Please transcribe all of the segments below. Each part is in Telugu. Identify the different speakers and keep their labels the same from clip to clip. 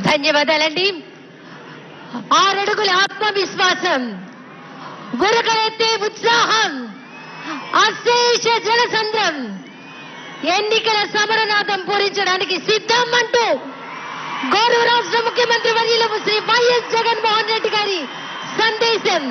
Speaker 1: ధన్యవాదాలండి. 6 అడుగుల ఆత్మవిశ్వాసం, ఉరకలెత్తే ఉత్సాహం, అశేష జనసంద్రం, ఎన్నికల సమరనాదం పూరించడానికి సిద్ధం అంటూ గౌరవ రాష్ట్ర ముఖ్యమంత్రి వర్యులు శ్రీ వైఎస్ జగన్మోహన్ రెడ్డి గారి సందేశం.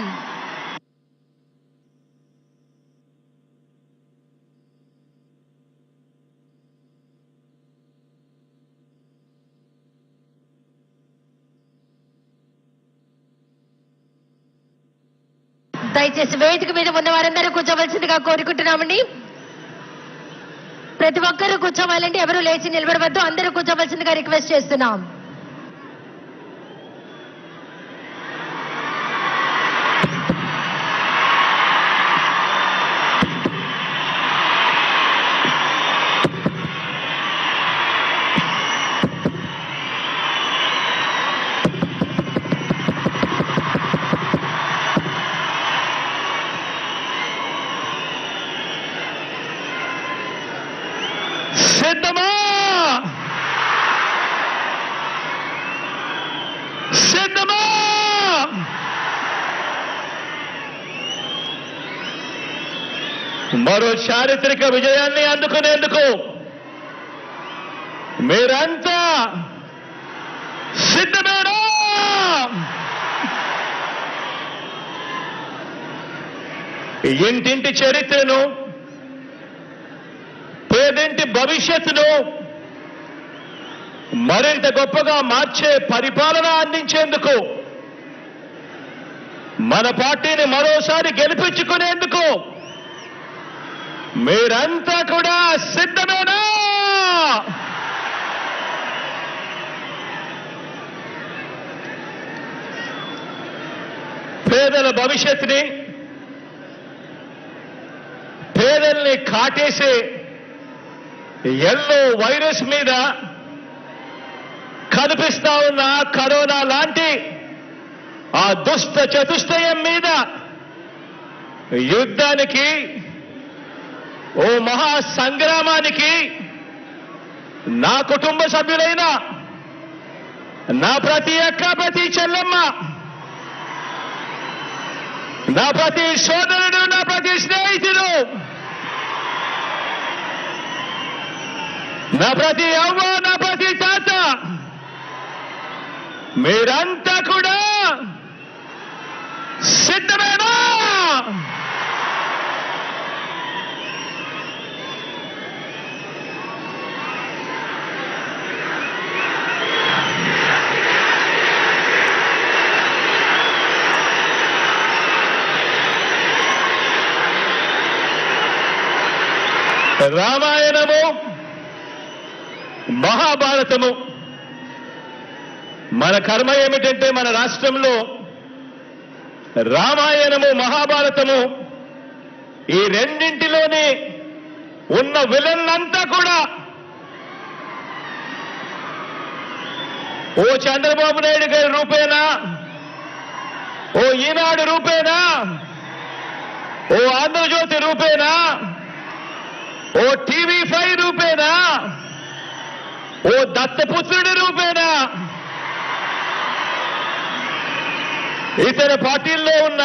Speaker 1: దయచేసి వేదిక మీద ఉన్న వారందరూ కూర్చోవలసిందిగా కోరుకుంటున్నామండి. ప్రతి ఒక్కరూ కూర్చోవాలండి, ఎవరు లేచి నిలబడవద్దు, అందరూ కూర్చోవలసిందిగా రిక్వెస్ట్ చేస్తున్నాం.
Speaker 2: సిద్ధమా? సిద్ధమా? మరో చారిత్రక విజయాన్ని అందుకునేందుకు మీరంతా సిద్ధమేనా? ఇంటింటి చరిత్రను, పేదింటి భవిష్యత్తును మరింత గొప్పగా మార్చే పరిపాలన అందించేందుకు, మన పార్టీని మరోసారి గెలిపించుకునేందుకు మీరంతా కూడా సిద్ధమేనా? పేదల భవిష్యత్తుని, పేదల్ని కాటేసే ఎల్లో వైరస్ మీద కనిపిస్తా ఉన్న కరోనా లాంటి ఆ దుష్ట చతుష్టయం మీద యుద్ధానికి, ఓ మహా సంగ్రామానికి నా కుటుంబ సభ్యులైన నా ప్రతి అక్క, ప్రతి చెల్లెమ్మ, నా ప్రతి సోదరుడు, నా ప్రతి స్నేహితుడు, నా ప్రతి అవ్వ, నా ప్రతి తాత, మీరంతా కూడా సిద్ధమేనా? రామాయణము, మహాభారతము, మన కర్మ ఏమిటంటే మన రాష్ట్రంలో రామాయణము, మహాభారతము ఈ రెండింటిలోనే ఉన్న విలన్ అంతా కూడా ఓ చంద్రబాబు నాయుడు గారి రూపేనా, ఓ ఈనాడు రూపేనా, ఓ ఆంధ్రజ్యోతి రూపేనా, ఓ TV5 రూపేనా, ఓ దత్తపుత్రుడి రూపేనా, ఇతర పార్టీల్లో ఉన్న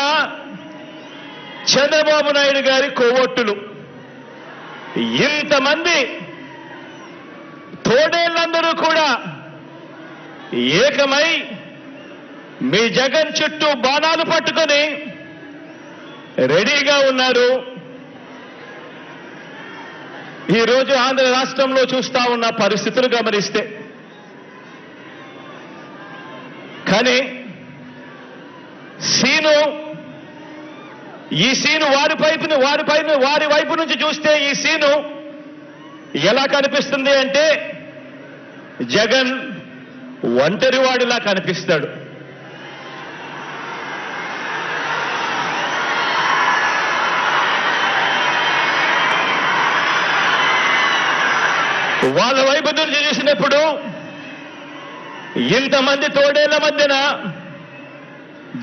Speaker 2: చంద్రబాబు నాయుడు గారి కోవొట్టులు, ఇంతమంది తోడేళ్ళందరూ కూడా ఏకమై మీ జగన్ చుట్టూ బాణాలు పట్టుకొని రెడీగా ఉన్నారు. ఈరోజు ఆంధ్ర రాష్ట్రంలో చూస్తా ఉన్న పరిస్థితులు గమనిస్తే, కానీ ఈ సీను వారి వైపు నుంచి చూస్తే ఈ సీను ఎలా కనిపిస్తుంది అంటే జగన్ ఒంటరివాడిలా కనిపిస్తాడు. వాళ్ళ వైపు నుంచి చూసినప్పుడు ఇంతమంది తోడేళ్ల మధ్యన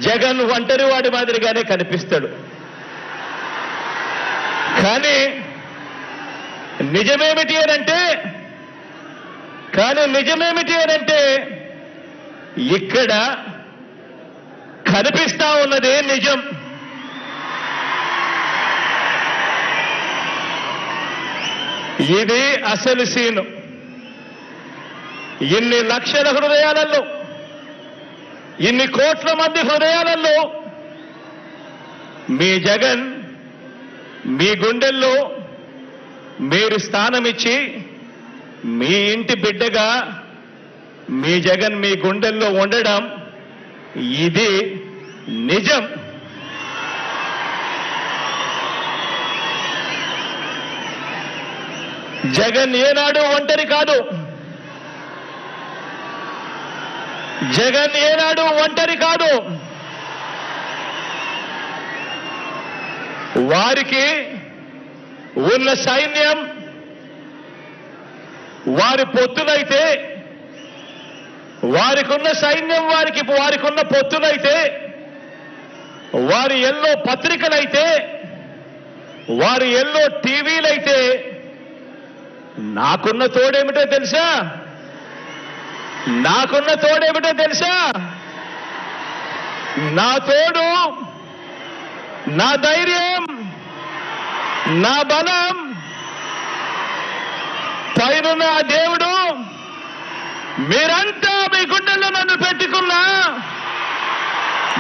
Speaker 2: జగన్ ఒంటరివాడి మాదిరిగానే కనిపిస్తాడు. కానీ నిజమేమిటి అనంటే ఇక్కడ కనిపిస్తా ఉన్నదే నిజం. ఇది అసలు సీను. ఇన్ని లక్షల హృదయాలలో, ఇన్ని కోట్ల మంది హృదయాలలో మీ జగన్ మీ గుండెల్లో మీరు స్థానమిచ్చి మీ ఇంటి బిడ్డగా మీ జగన్ మీ గుండెల్లో ఉండడం ఇది నిజం. జగన్ ఏనాడు ఒంటరి కాదు. జగన్ ఏనాడు ఒంటరి కాదు. వారికి ఉన్న సైన్యం వారి పొత్తులైతే, వారికున్న సైన్యం వారికున్న పొత్తులైతే, వారి ఎల్లో పత్రికలైతే, వారి ఎల్లో టీవీలైతే, నాకున్న తోడేమిటో తెలుసా? నాకున్న తోడేమిటో తెలుసా? నా తోడు, నా ధైర్యం, నా బలం, పైనున్న ఆ దేవుడు, మీరంతా మీ గుండెల్లో నన్ను పెట్టుకున్న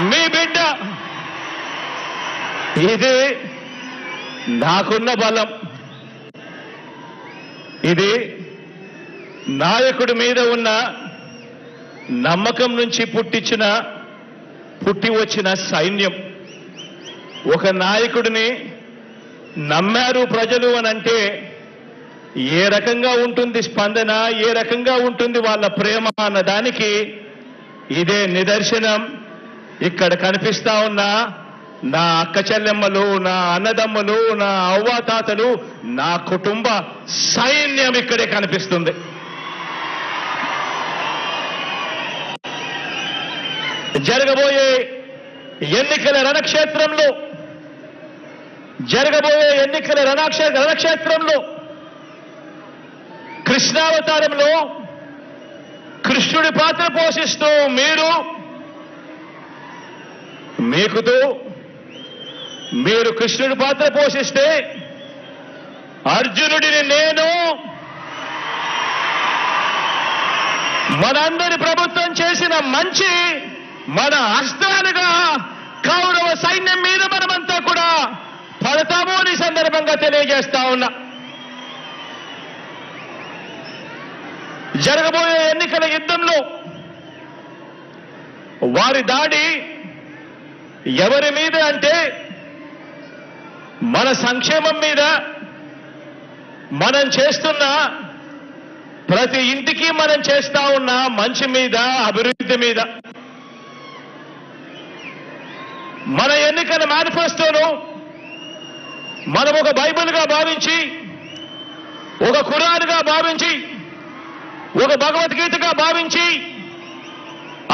Speaker 2: మీ బిడ్డ. ఇది నాకున్న బలం. ఇది నాయకుడి మీద ఉన్న నమ్మకం నుంచి పుట్టి వచ్చిన సైన్యం. ఒక నాయకుడిని నమ్మారు ప్రజలు అనంటే ఏ రకంగా ఉంటుంది స్పందన, ఏ రకంగా ఉంటుంది వాళ్ళ ప్రేమ అన్న దానికి ఇదే నిదర్శనం. ఇక్కడ కనిపిస్తా ఉన్న నా అక్క చెల్లెమ్మలు, నా అన్నదమ్ములు, నా అవ్వాతాతలు, నా కుటుంబ సైన్యం ఇక్కడే కనిపిస్తుంది. జరగబోయే ఎన్నికల రణక్షేత్రంలో కృష్ణావతారంలో కృష్ణుడి పాత్ర పోషిస్తూ మీరు కృష్ణుడి పాత్ర పోషిస్తే, అర్జునుడిని నేను మనందరి ప్రభుత్వం చేసిన మంచి మన అస్త్రాలుగా కౌరవ సైన్యం మీద మనమంతా కూడా పడతాము అని సందర్భంగా తెలియజేస్తా ఉన్నా. జరగబోయే ఎన్నికల యుద్ధంలో వారి దాడి ఎవరి మీద అంటే, మన సంక్షేమం మీద, మనం చేస్తున్న ప్రతి ఇంటికి మనం చేస్తా ఉన్న మంచి మీద, అభివృద్ధి మీద. మన ఎన్నికల మేనిఫెస్టోను మనం ఒక బైబిల్గా భావించి, ఒక ఖురాన్గా భావించి, ఒక భగవద్గీతగా భావించి,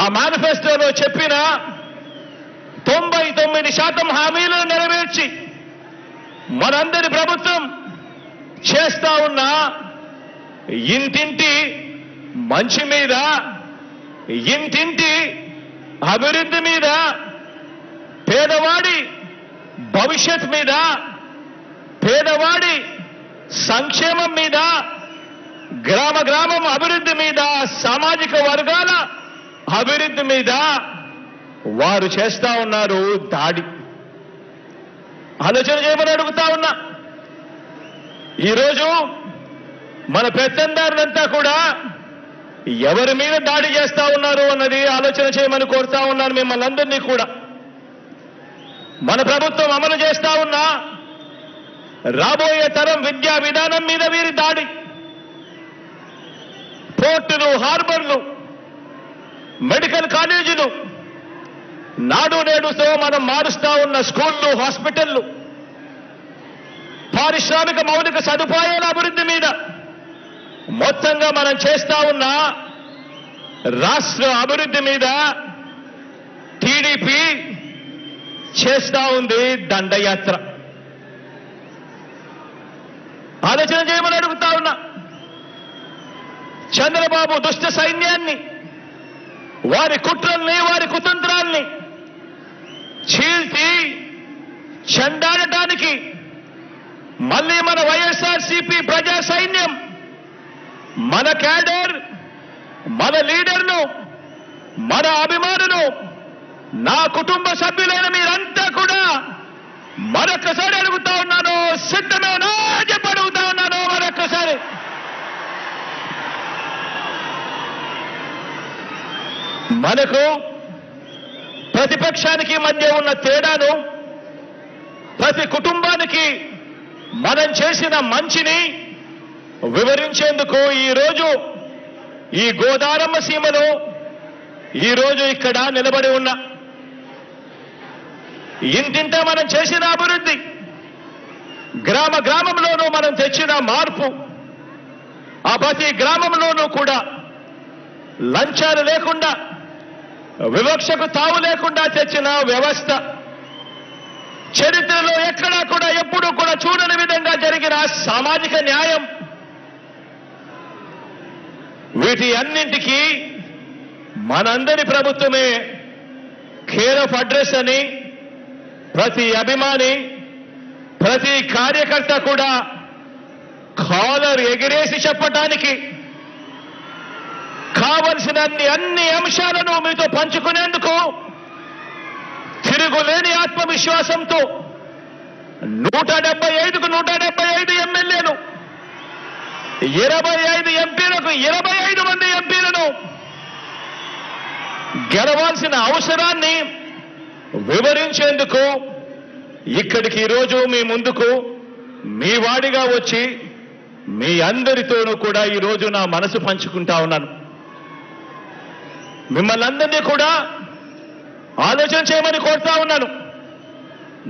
Speaker 2: ఆ మేనిఫెస్టోలో చెప్పిన 99% హామీలను నెరవేర్చి మనందరి ప్రభుత్వం చేస్తా ఉన్న ఇంటింటి మంచి మీద, ఇంటింటి అభివృద్ధి మీద, పేదవాడి భవిష్యత్ మీద, పేదవాడి సంక్షేమం మీద, గ్రామం అభివృద్ధి మీద, సామాజిక వర్గాల అభివృద్ధి మీద వారు చేస్తా ఉన్నారు దాడి. ఆలోచన చేయమని అడుగుతా ఉన్నా. ఈరోజు మన పెత్తందారులంతా కూడా ఎవరి మీద దాడి చేస్తా ఉన్నారు అన్నది ఆలోచన చేయమని కోరుతా ఉన్నాను మిమ్మల్ని అందరినీ కూడా. మన ప్రభుత్వం అమలు చేస్తా ఉన్నా రాబోయే తరం విద్యా విధానం మీద వీరి దాడి. పోర్టులు, హార్బర్లు, మెడికల్ కాలేజీలు, నాడు నేడుతో మనం మారుస్తా ఉన్న స్కూళ్లు, హాస్పిటళ్లు, పారిశ్రామిక మౌలిక సదుపాయాల అభివృద్ధి మీద, మొత్తంగా మనం చేస్తా ఉన్న రాష్ట్ర అభివృద్ధి మీద టీడీపీ చేస్తా ఉంది దండయాత్ర. ఆలోచన చేయమని అడుగుతా ఉన్నా. చంద్రబాబు దుష్ట సైన్యాన్ని వారి కుట్రల్ని వారి కుతంత్రాల్ని చీల్చి చెండాడటానికి మళ్ళీ మన వైఎస్ఆర్సీపీ ప్రజా సైన్యం మన క్యాడర్ మన లీడర్ను మన అభిమానులు నా కుటుంబ సభ్యులైన మీరంతా కూడా మరొక్కసారి అడుగుతా ఉన్నాను, సిద్ధమేనా చెప్పి అడుగుతా ఉన్నాను మరొక్కసారి. మనకు ప్రతిపక్షానికి మధ్య ఉన్న తేడాను, ప్రతి కుటుంబానికి మనం చేసిన మంచిని వివరించేందుకు ఈరోజు ఈ గోదారమ్మ సీమలో ఈరోజు ఇక్కడ నిలబడి ఉన్న ఇంటింట మనం చేసిన అభివృద్ధి, గ్రామ గ్రామంలోనూ మనం తెచ్చిన మార్పు, ఆ ప్రతి గ్రామంలోనూ కూడా లంచాలు లేకుండా వివక్షకు తావు లేకుండా తెచ్చిన వ్యవస్థ, చరిత్రలో ఎక్కడా కూడా ఎప్పుడూ కూడా చూడని విధంగా జరిగిన సామాజిక న్యాయం, వీటి అన్నింటికీ మనందరి ప్రభుత్వమే కేర్ ఆఫ్ అడ్రస్ అని ప్రతి అభిమాని ప్రతి కార్యకర్త కూడా కాలర్ ఎగిరేసి చెప్పటానికి కావలసిన అన్ని అంశాలను మీతో పంచుకునేందుకు తిరుగులేని ఆత్మవిశ్వాసంతో 175కు 175 ఎమ్మెల్యేలు, 25 ఎంపీలకు 25 మంది ఎంపీలను గెలవాల్సిన అవసరాన్ని వివరించేందుకు ఇక్కడికి ఈరోజు మీ ముందుకు మీ వాడిగా వచ్చి మీ అందరితోనూ కూడా ఈరోజు నా మనసు పంచుకుంటా ఉన్నాను. మిమ్మల్ని అందరినీ కూడా ఆలోచన చేయమని కోరుతా ఉన్నాను.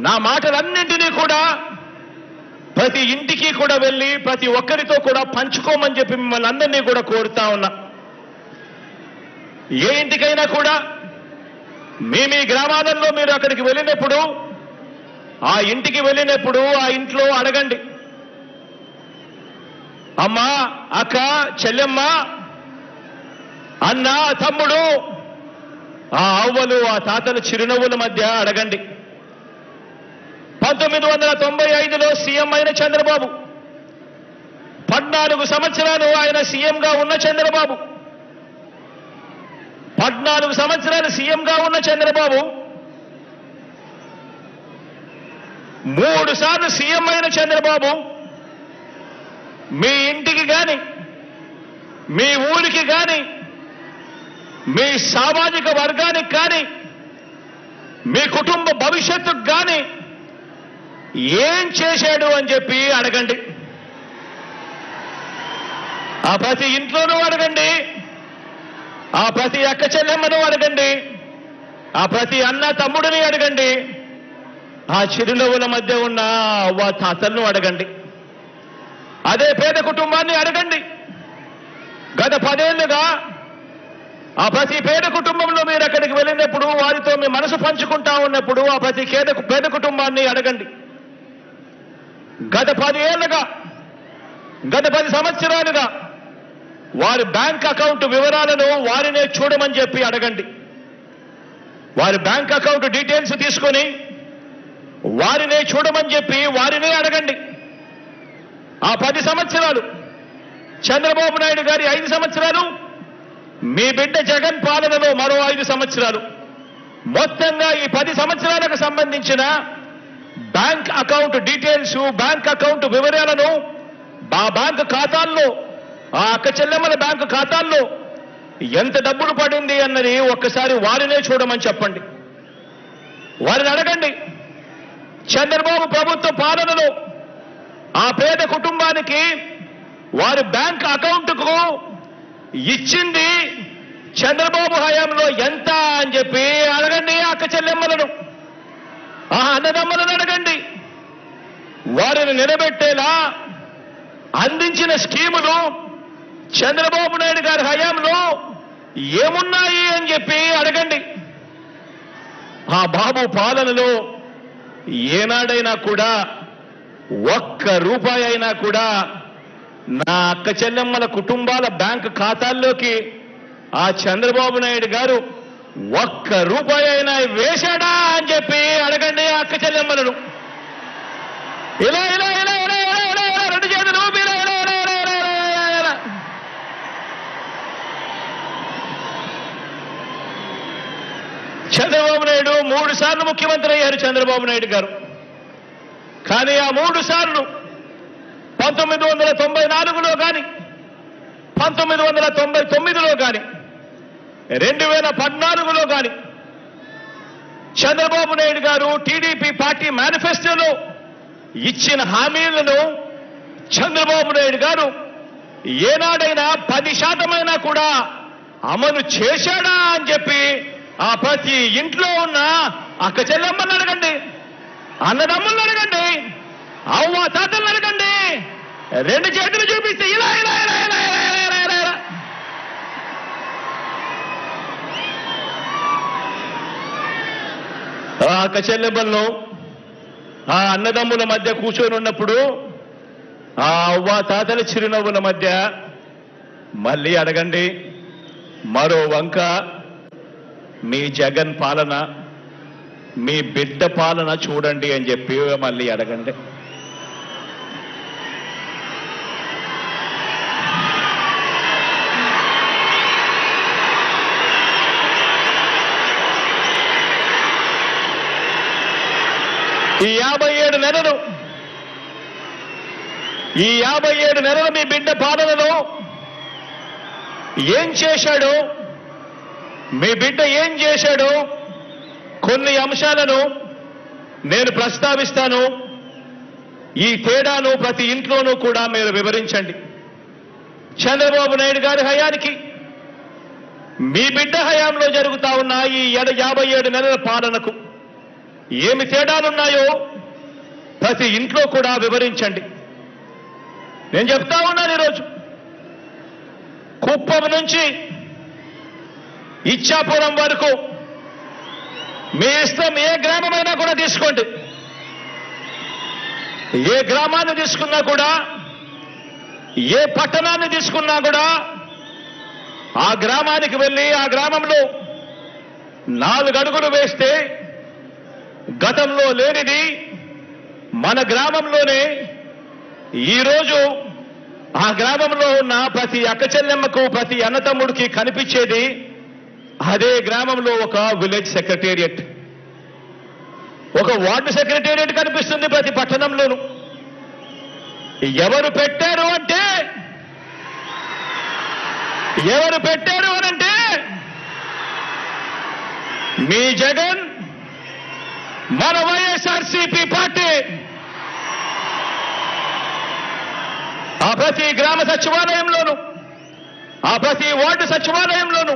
Speaker 2: నా మాటలన్నింటినీ కూడా ప్రతి ఇంటికి కూడా వెళ్ళి ప్రతి ఒక్కరితో కూడా పంచుకోమని చెప్పి మిమ్మల్ని అందరినీ కూడా కోరుతా ఉన్నా. ఏ ఇంటికైనా కూడా మీ గ్రామాలలో మీరు అక్కడికి వెళ్ళినప్పుడు, ఆ ఇంటికి వెళ్ళినప్పుడు ఆ ఇంట్లో అడగండి, అమ్మా, అక్క, చెల్లెమ్మ, అన్న, తమ్ముడు, ఆ అవ్వలు ఆ తాతల చిరునవ్వుల మధ్య అడగండి. 1995లో సీఎం అయిన చంద్రబాబు, 14 సంవత్సరాలు ఆయన సీఎంగా ఉన్న చంద్రబాబు, 14 సంవత్సరాలు సీఎంగా ఉన్న చంద్రబాబు 3 సార్లు సీఎం అయిన చంద్రబాబు మీ ఇంటికి గాని, మీ ఊరికి గాని, మీ సామాజిక వర్గానికి కానీ, మీ కుటుంబ భవిష్యత్తుకు కానీ ఏం చేశాడు అని చెప్పి అడగండి. ఆ ప్రతి ఇంట్లోనూ అడగండి, ఆ ప్రతి అక్క చెల్లెమ్మను అడగండి, ఆ ప్రతి అన్న తమ్ముడిని అడగండి, ఆ చిరునవ్వుల మధ్య ఉన్న అవ్వ తాతలను అడగండి, అదే పేద కుటుంబాన్ని అడగండి. గత 10 ఏళ్లుగా ఆ ప్రతి పేద కుటుంబంలో మీరు అక్కడికి వెళ్ళినప్పుడు, వారితో మీ మనసు పంచుకుంటా ఉన్నప్పుడు ఆ ప్రతి పేద కుటుంబాన్ని అడగండి. గత 10 ఏళ్లుగా, గత 10 సంవత్సరాలుగా వారి బ్యాంక్ అకౌంట్ వివరాలను వారినే చూడమని చెప్పి అడగండి. వారి బ్యాంక్ అకౌంట్ డీటెయిల్స్ తీసుకొని వారినే చూడమని చెప్పి వారినే అడగండి. ఆ 10 సంవత్సరాలు చంద్రబాబు నాయుడు గారి 5 సంవత్సరాలు, మీ బిడ్డ జగన్ పాలనలో మరో 5 సంవత్సరాలు, మొత్తంగా ఈ 10 సంవత్సరాలకు సంబంధించిన bank account details, bank account వివరాలను ఆ బ్యాంక్ ఖాతాల్లో, ఆ అక్క చెల్లెమ్మల బ్యాంకు ఖాతాల్లో ఎంత డబ్బులు పడింది అన్నది ఒక్కసారి వారినే చూడమని చెప్పండి. వారిని అడగండి, చంద్రబాబు ప్రభుత్వ పాలనలో ఆ పేద కుటుంబానికి వారి బ్యాంక్ అకౌంట్కు ఇచ్చింది చంద్రబాబు హయాంలో ఎంత అని చెప్పి అడగండి. అక్క చెల్లెమ్మలను, ఆ అన్నదమ్మలను అడగండి. వారిని నిలబెట్టేలా అందించిన స్కీములు చంద్రబాబు నాయుడు గారి హయాంలో ఏమున్నాయి అని చెప్పి అడగండి. ఆ బాబు పాలనలో ఏనాడైనా కూడా ₹1 అయినా కూడా నా అక్క చెల్లెమ్మల కుటుంబాల బ్యాంకు ఖాతాల్లోకి ఆ చంద్రబాబు నాయుడు గారు ఒక్క రూపాయి అయినా వేశాడా అని చెప్పి అడగండి అక్క చెల్లెమ్మలను. ఇలా ఇలా ఇలా ఇలా ఇలా ఇలా ఇలా రెండు చేతులు ఊపి ఇలా ఇలా ఇలా ఇలా ఇలా ఇలా ఇలా. చంద్రబాబు నాయుడు 3 సార్లు ముఖ్యమంత్రి అయ్యారు చంద్రబాబు నాయుడు గారు. కానీ ఆ 3 సార్లు 1994లో కానీ 1999లో కానీ 2014లో కానీ చంద్రబాబు నాయుడు గారు టీడీపీ పార్టీ మేనిఫెస్టోలో ఇచ్చిన హామీలను చంద్రబాబు నాయుడు గారు ఏనాడైనా 10% కూడా అమలు చేశాడా అని చెప్పి ఆ ప్రతి ఇంట్లో ఉన్న అక్క చెల్లెమ్మలను అడగండి, అన్నదమ్ములను అడగండి, అవ్వ తాతలను అడగండి. రెండు చేతులు చూపిస్తే ఇలా ఇలా ఇలా ఇలా ఇలా ఇలా ఇలా ఇలా. ఆ అక్క చెల్లెమ్మలను ఆ అన్నదమ్ముల మధ్య కూర్చొని ఉన్నప్పుడు ఆ అవ్వ తాతల చిరునవ్వుల మధ్య మళ్ళీ అడగండి, మరో వంక మీ జగన్ పాలన, మీ బిడ్డ పాలన చూడండి అని చెప్పి మళ్ళీ అడగండి. ఈ 57 నెలలు మీ బిడ్డ పాలనలో ఏం చేశాడో, మీ బిడ్డ ఏం చేశాడో కొన్ని అంశాలను నేను ప్రస్తావిస్తాను. ఈ తేడాను ప్రతి ఇంట్లోనూ కూడా మీరు వివరించండి. చంద్రబాబు నాయుడు గారి హయానికి మీ బిడ్డ హయాంలో జరుగుతా ఉన్న ఈ 57 నెలల పాలనకు ఏమి తేడాలున్నాయో ప్రతి ఇంట్లో కూడా వివరించండి. నేను చెప్తా ఉన్నాను, ఈరోజు కుప్పం నుంచి ఇచ్చాపురం వరకు మీ ఇష్టం, ఏ గ్రామమైనా కూడా తీసుకోండి. ఏ గ్రామాన్ని తీసుకున్నా కూడా, ఏ పట్టణాన్ని తీసుకున్నా కూడా ఆ గ్రామానికి వెళ్ళి ఆ గ్రామంలో 4 అడుగులు వేస్తే గతంలో లేనిది మన గ్రామంలోనే ఈరోజు ఆ గ్రామంలో ఉన్న ప్రతి అక్క చెల్లెమ్మకు, ప్రతి అన్నతమ్ముడికి కనిపించేది అదే గ్రామంలో ఒక విలేజ్ సెక్రటేరియట్, ఒక వార్డు సెక్రటేరియట్ కనిపిస్తుంది ప్రతి పట్టణంలోనూ. ఎవరు పెట్టారు అనంటే మీ జగన్, మన వైఎస్ఆర్సీపీ పార్టీ. ఆ ప్రతి గ్రామ సచివాలయంలోనూ, ఆ ప్రతి వార్డు సచివాలయంలోనూ,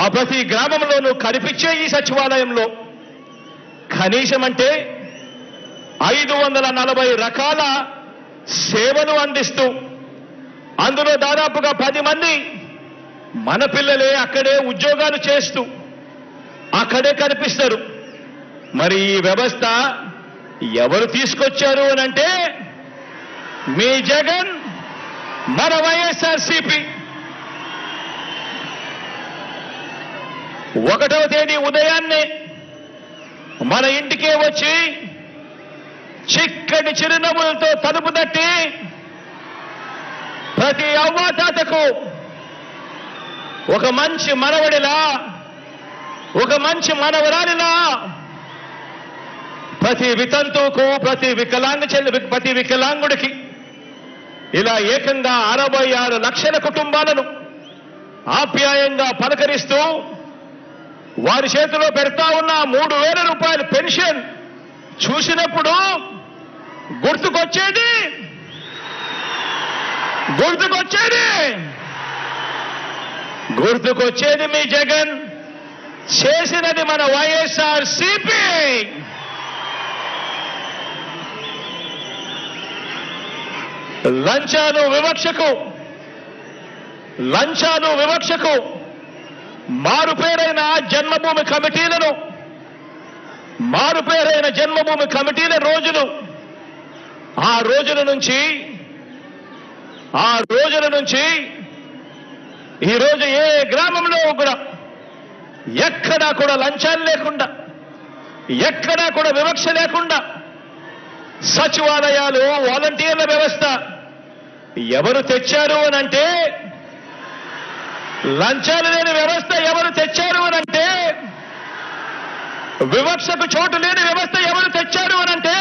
Speaker 2: ఆ ప్రతి గ్రామంలోనూ కనిపించే ఈ సచివాలయంలో కనీసం అంటే 540 రకాల సేవలు అందిస్తూ, అందులో దాదాపుగా 10 మంది మన పిల్లలే అక్కడే ఉద్యోగాలు చేస్తూ అక్కడే కనిపిస్తారు. మరి ఈ వ్యవస్థ ఎవరు తీసుకొచ్చారు అనంటే మీ జగన్, మన వైఎస్ఆర్సీపీ. 1వ తేదీ ఉదయాన్నే మన ఇంటికే వచ్చి చిక్కటి చిరునవ్వులతో తలుపు తట్టి ప్రతి అవ్వాతాతకు ఒక మంచి మనవడిలా, ఒక మంచి మనవరాలిలా, ప్రతి వితంతువుకు, ప్రతి వికలాంగుడికి ఇలా ఏకంగా 66 లక్షల కుటుంబాలను ఆప్యాయంగా పలకరిస్తూ వారి చేతిలో పెడతా ఉన్న 3,000 రూపాయల పెన్షన్ చూసినప్పుడు గుర్తుకొచ్చేది మీ జగన్ చేసినది మన వైఎస్ఆర్సీపీ. లంచాలు వివక్షకు మారుపేరైన జన్మభూమి కమిటీల రోజులు, ఆ రోజుల నుంచి ఈరోజు ఏ గ్రామంలో కూడా ఎక్కడా కూడా లంచాలు లేకుండా, ఎక్కడా కూడా వివక్ష లేకుండా సచివాలయాలు, వాలంటీర్ల వ్యవస్థ ఎవరు తెచ్చారు అనంటే, లంచాలు లేని వ్యవస్థ ఎవరు తెచ్చారు అనంటే, వివక్షకు చోటు లేని వ్యవస్థ ఎవరు తెచ్చారు అనంటే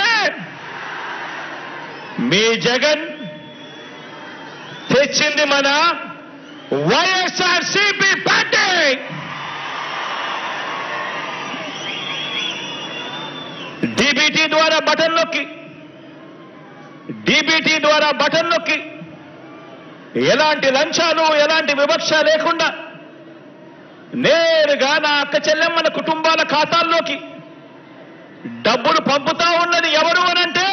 Speaker 2: మీ జగన్ తెచ్చింది మన వైఎస్ఆర్సీపీ పార్టీ. డీబీటీ ద్వారా బటన్ నొక్కి ఎలాంటి లంచాలు, ఎలాంటి వివక్ష లేకుండా నేరుగా నా అక్క చెల్లెమ్మల కుటుంబాల ఖాతాల్లోకి డబ్బులు పంపుతా ఉన్నది ఎవరు అనంటే,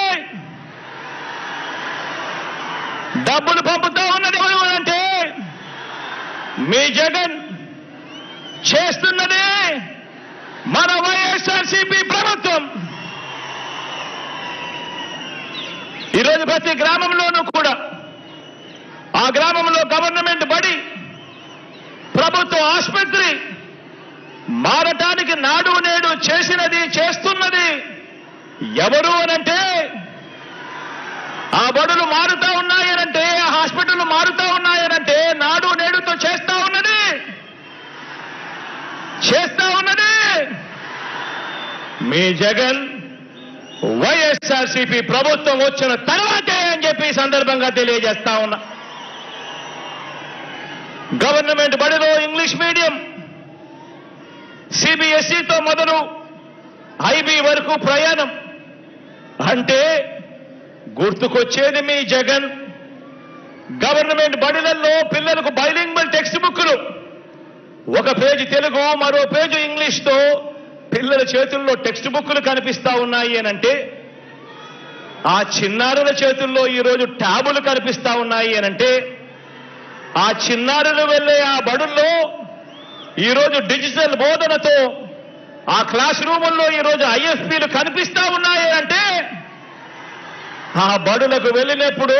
Speaker 2: మీ జగన్ చేస్తున్నదే మన వైఎస్ఆర్సీపీ ప్రభుత్వం. ఈరోజు ప్రతి గ్రామంలోనూ కూడా ఆ గ్రామంలో గవర్నమెంట్ బడి, ప్రభుత్వ ఆసుపత్రి మారటానికి నాడు నేడు చేస్తున్నది ఎవరు అనంటే, ఆ బడులు మారుతా ఉన్నాయనంటే, ఆ హాస్పిటల్ మారుతా ఉన్నాయనంటే నాడు నేడుతో చేస్తా ఉన్నది మీ జగన్ వైఎస్ఆర్సీపీ ప్రభుత్వం వచ్చిన తర్వాతే అని చెప్పి ఈ సందర్భంగా తెలియజేస్తా ఉన్నా. గవర్నమెంట్ బడిలో ఇంగ్లీష్ మీడియం, సిబిఎస్ఈతో మొదలు ఐబీ వరకు ప్రయాణం అంటే గుర్తుకొచ్చేది మీ జగన్. గవర్నమెంట్ బడులలో పిల్లలకు బైలింగ్వల్ టెక్స్ట్ బుక్లు, ఒక పేజీ తెలుగు, మరో పేజీ ఇంగ్లీష్తో పిల్లల చేతుల్లో టెక్స్ట్ బుక్లు కనిపిస్తా ఉన్నాయి అనంటే, ఆ చిన్నారుల చేతుల్లో ఈరోజు ట్యాబులు కనిపిస్తా ఉన్నాయి అనంటే, ఆ చిన్నారులు వెళ్ళే ఆ బడుల్లో ఈరోజు డిజిటల్ బోధనతో ఆ క్లాస్ రూముల్లో ఈరోజు ఐఎఫ్పీలు కనిపిస్తా ఉన్నాయి అంటే, ఆ బడులకు వెళ్ళినప్పుడు,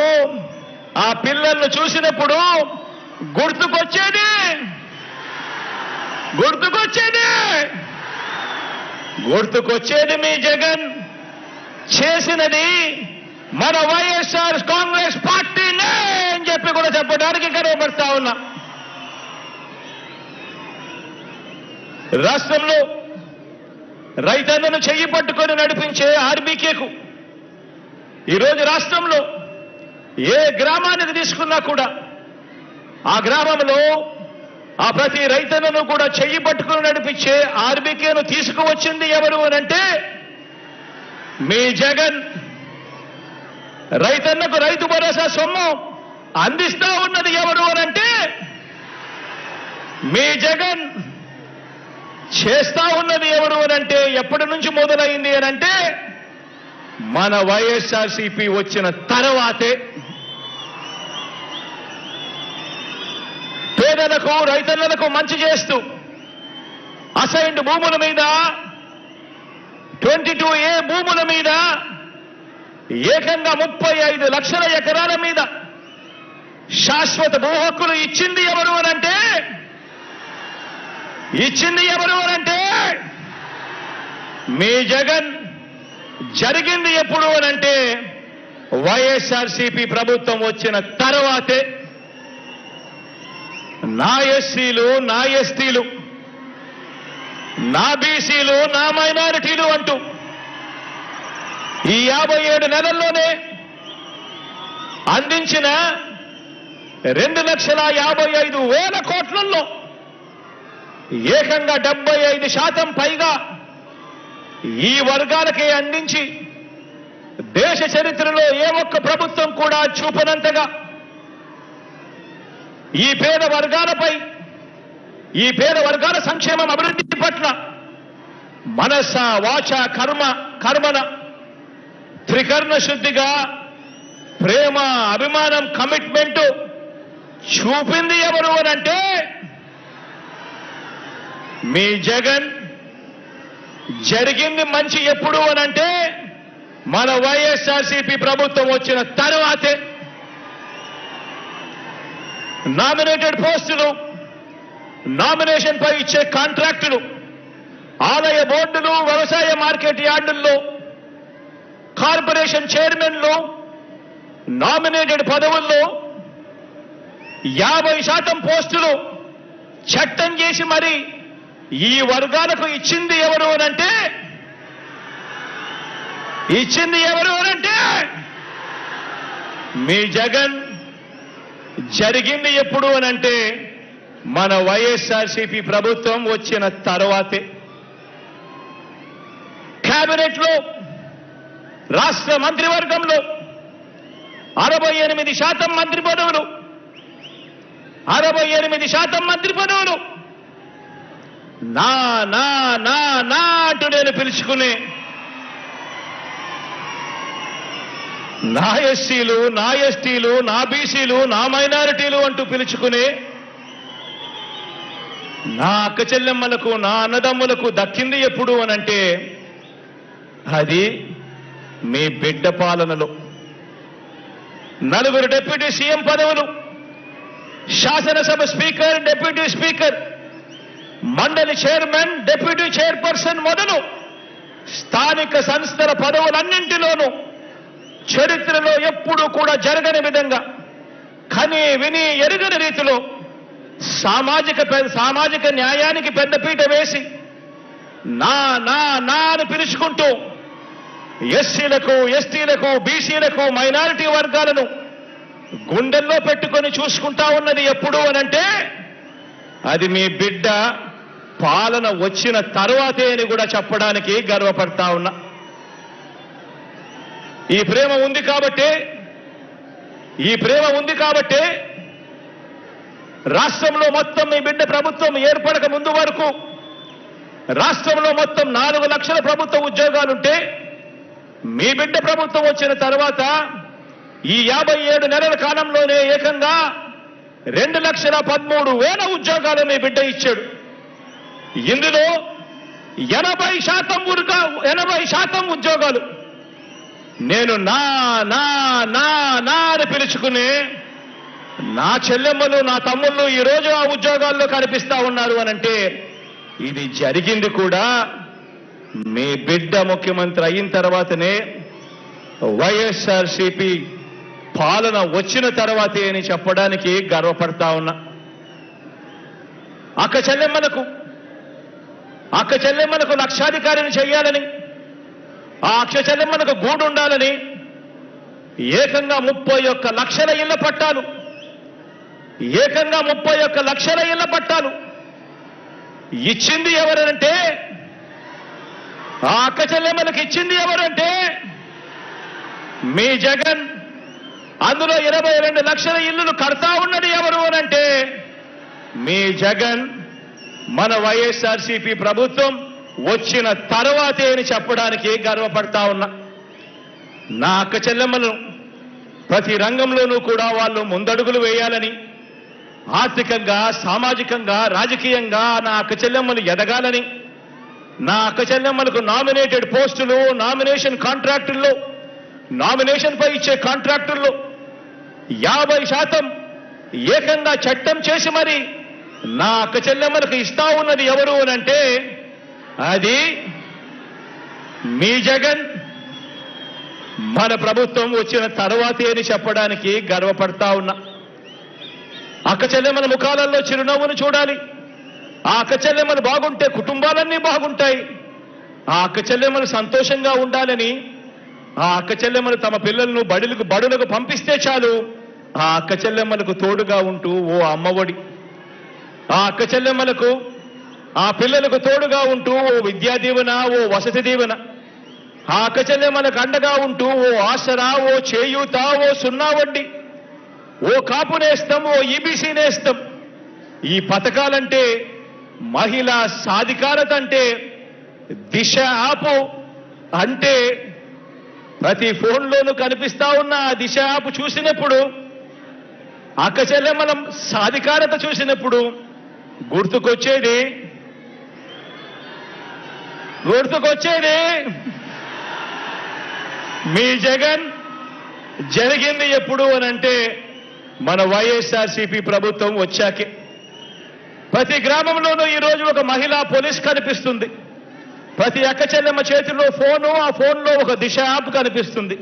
Speaker 2: ఆ పిల్లలను చూసినప్పుడు గుర్తుకొచ్చేది మీ జగన్ చేసినది మన వైఎస్ఆర్ కాంగ్రెస్ పార్టీనే అని చెప్పి కూడా చెప్పడానికి గర్వపడతా ఉన్నా. రాష్ట్రంలో రైతన్నను చెయ్యి పట్టుకొని నడిపించే ఆర్బీకేకు ఈరోజు రాష్ట్రంలో ఏ గ్రామానికి తీసుకున్నా కూడా ఆ గ్రామంలో ఆ ప్రతి రైతన్నను కూడా చెయ్యి పట్టుకుని నడిపించే ఆర్బీకేను తీసుకువచ్చింది ఎవరు అనంటే మీ జగన్. రైతన్నకు రైతు భరోసా సొమ్ము అందిస్తా ఉన్నది ఎవరు అనంటే మీ జగన్. చేస్తా ఉన్నది ఎవరు అనంటే, ఎప్పటి నుంచి మొదలైంది అనంటే మన వైఎస్ఆర్సీపీ వచ్చిన తర్వాతే. పేదలకు, రైతన్నలకు మంచి చేస్తూ అసైన్డ్ భూముల మీద, 22A భూముల మీద ఏకంగా 35 లక్షల ఎకరాల మీద శాశ్వత భూ హక్కులు ఇచ్చింది ఎవరు అనంటే మీ జగన్. జరిగింది ఎప్పుడు అనంటే వైఎస్ఆర్సీపీ ప్రభుత్వం వచ్చిన తర్వాతే. నా ఎస్సీలు, నా ఎస్టీలు, నా బీసీలు, నా మైనారిటీలు అంటూ ఈ 57 నెలల్లోనే అందించిన 2,55,000 కోట్లలో ఏకంగా 75% పైగా ఈ వర్గాలకే అందించి దేశ చరిత్రలో ఏ ఒక్క ప్రభుత్వం కూడా చూపనంతగా ఈ పేద వర్గాలపై, ఈ పేద వర్గాల సంక్షేమం, అభివృద్ధి పట్ల మనస, వాచ, కర్మన త్రికరణ శుద్ధిగా ప్రేమ, అభిమానం, కమిట్మెంట్ చూపింది ఎవరు అనంటే మీ జగన్. జరిగింది మంచి ఎప్పుడు అనంటే మన వైఎస్ఆర్సీపీ ప్రభుత్వం వచ్చిన తర్వాతే. నామినేటెడ్ పోస్టులు నామినేషన్ పై ఇచ్చే కాంట్రాక్టులు, ఆలయ బోర్డులు, వ్యవసాయ మార్కెట్ యార్డుల్లో కార్పొరేషన్ చైర్మన్లు, నామినేటెడ్ పదవుల్లో 50% పోస్టులు చట్టం చేసి మరి ఈ వర్గాలకు ఇచ్చింది ఎవరు అనంటే మీ జగన్. జరిగింది ఎప్పుడు అనంటే మన వైఎస్ఆర్సీపీ ప్రభుత్వం వచ్చిన తర్వాతే. కేబినెట్ లో, రాష్ట్ర మంత్రివర్గంలో 68% మంత్రి పదవులు, 68% మంత్రి పదవులు నా నా నా నా అంటూ నేను పిలుచుకునే నా ఎస్సీలు, నా ఎస్టీలు, నా బీసీలు, నా మైనారిటీలు అంటూ పిలుచుకునే నా అక్క చెల్లెమ్మలకు, నా అన్నదమ్ములకు దక్కింది ఎప్పుడు అనంటే అది మీ బిడ్డ పాలనలో. 4 డిప్యూటీ సీఎం పదవులు, శాసనసభ స్పీకర్, డిప్యూటీ స్పీకర్, మండలి చైర్మన్, డిప్యూటీ చైర్పర్సన్ మొదలు స్థానిక సంస్థల పదవులన్నింటిలోనూ చరిత్రలో ఎప్పుడూ కూడా జరగని విధంగా కని విని ఎరుగని రీతిలో సామాజిక న్యాయానికి పెద్దపీట వేసి నా నా నా అని పిలుచుకుంటూ ఎస్సీలకు, ఎస్టీలకు, బీసీలకు, మైనారిటీ వర్గాలను గుండెల్లో పెట్టుకొని చూసుకుంటా ఉన్నది ఎప్పుడు అనంటే అది మీ బిడ్డ పాలన వచ్చిన తర్వాతే అని కూడా చెప్పడానికి గర్వపడతా ఉన్నా. ఈ ప్రేమ ఉంది కాబట్టే రాష్ట్రంలో మొత్తం మీ బిడ్డ ప్రభుత్వం ఏర్పడక ముందు వరకు రాష్ట్రంలో మొత్తం 4 లక్షల ప్రభుత్వ ఉద్యోగాలుంటే మీ బిడ్డ ప్రభుత్వం వచ్చిన తర్వాత ఈ 57 నెలల కాలంలోనే ఏకంగా 2,13,000 ఉద్యోగాలు మీ బిడ్డ ఇచ్చాడు. ఇందులో 80% ఉద్యోగాలు నేను నా నా నా నా అని పిలుచుకునే నా చెల్లెమ్మలు, నా తమ్ముళ్ళు ఈరోజు ఆ ఉద్యోగాల్లో కనిపిస్తా ఉన్నారు అనంటే ఇది జరిగింది కూడా మీ బిడ్డ ముఖ్యమంత్రి అయిన తర్వాతనే, వైఎస్ఆర్సీపీ పాలన వచ్చిన తర్వాతే అని చెప్పడానికి గర్వపడతా ఉన్నా. అక్క చెల్లెమ్మలకు లక్షాధికారిని చేయాలని, ఆ అక్క చెల్లెమ్మలకు గూడు ఉండాలని ఏకంగా 31 లక్షల ఇళ్ల పట్టాలు, ఇచ్చింది ఎవరంటే, ఆ అక్క చెల్లెమ్మలకు ఇచ్చింది ఎవరంటే మీ జగన్. అందులో 22 లక్షల ఇళ్లను కడతా ఉన్నది ఎవరు అనంటే మీ జగన్. మన వైఎస్ఆర్సీపీ ప్రభుత్వం వచ్చిన తర్వాతే అని చెప్పడానికి గర్వపడతా ఉన్నా. నా అక్క చెల్లెమ్మలు ప్రతి రంగంలోనూ కూడా వాళ్ళు ముందడుగులు వేయాలని, ఆర్థికంగా, సామాజికంగా, రాజకీయంగా నా అక్క చెల్లెమ్మలు ఎదగాలని, నా అక్క చెల్లెమ్మలకు నామినేటెడ్ పోస్టులు, నామినేషన్ కాంట్రాక్టుల్లో, నామినేషన్ పై ఇచ్చే కాంట్రాక్టుల్లో 50% ఏకంగా చట్టం చేసి మరి నా అక్క చెల్లెమ్మలకు ఇస్తా ఉన్నది ఎవరు అనంటే అది మీ జగన్. మన ప్రభుత్వం వచ్చిన తర్వాతే అని చెప్పడానికి గర్వపడతా ఉన్నా. అక్క చెల్లెమ్మల ముఖాలలో చిరునవ్వును చూడాలి. ఆ అక్క చెల్లెమ్మలు బాగుంటే కుటుంబాలన్నీ బాగుంటాయి. ఆ అక్క చెల్లెమ్మలు సంతోషంగా ఉండాలని, ఆ అక్క చెల్లెమ్మలు తమ పిల్లలను బడులకు పంపిస్తే చాలు ఆ అక్క చెల్లెమ్మలకు తోడుగా ఉంటూ ఓ అమ్మఒడి, ఆ అక్క చెల్లెమ్మలకు, ఆ పిల్లలకు తోడుగా ఉంటూ ఓ విద్యా దీవెన, ఓ వసతి దీవెన, ఆ అక్క చెల్లెమ్మలకు అండగా ఉంటూ ఓ ఆసరా, ఓ చేయూత, ఓ 0 వడ్డీ, ఓ కాపు నేస్తం, ఓ ఈబీసీ నేస్తం. ఈ పథకాలంటే, మహిళా సాధికారత అంటే, దిశ యాప్ అంటే ప్రతి ఫోన్లోనూ కనిపిస్తా ఉన్న ఆ దిశ యాప్ చూసినప్పుడు, అక్క చెల్లెమ్మల సాధికారత చూసినప్పుడు గుర్తుకొచ్చేది మీ జగన్. జరిగింది ఎప్పుడు అనంటే మన వైఎస్ఆర్సీపీ ప్రభుత్వం వచ్చాకే. ప్రతి గ్రామంలోనూ ఈరోజు ఒక మహిళా పోలీస్ కనిపిస్తుంది. ప్రతి అక్క చెల్లెమ్మ చేతిలో ఫోను, ఆ ఫోన్లో ఒక దిశ యాప్ కనిపిస్తుంది.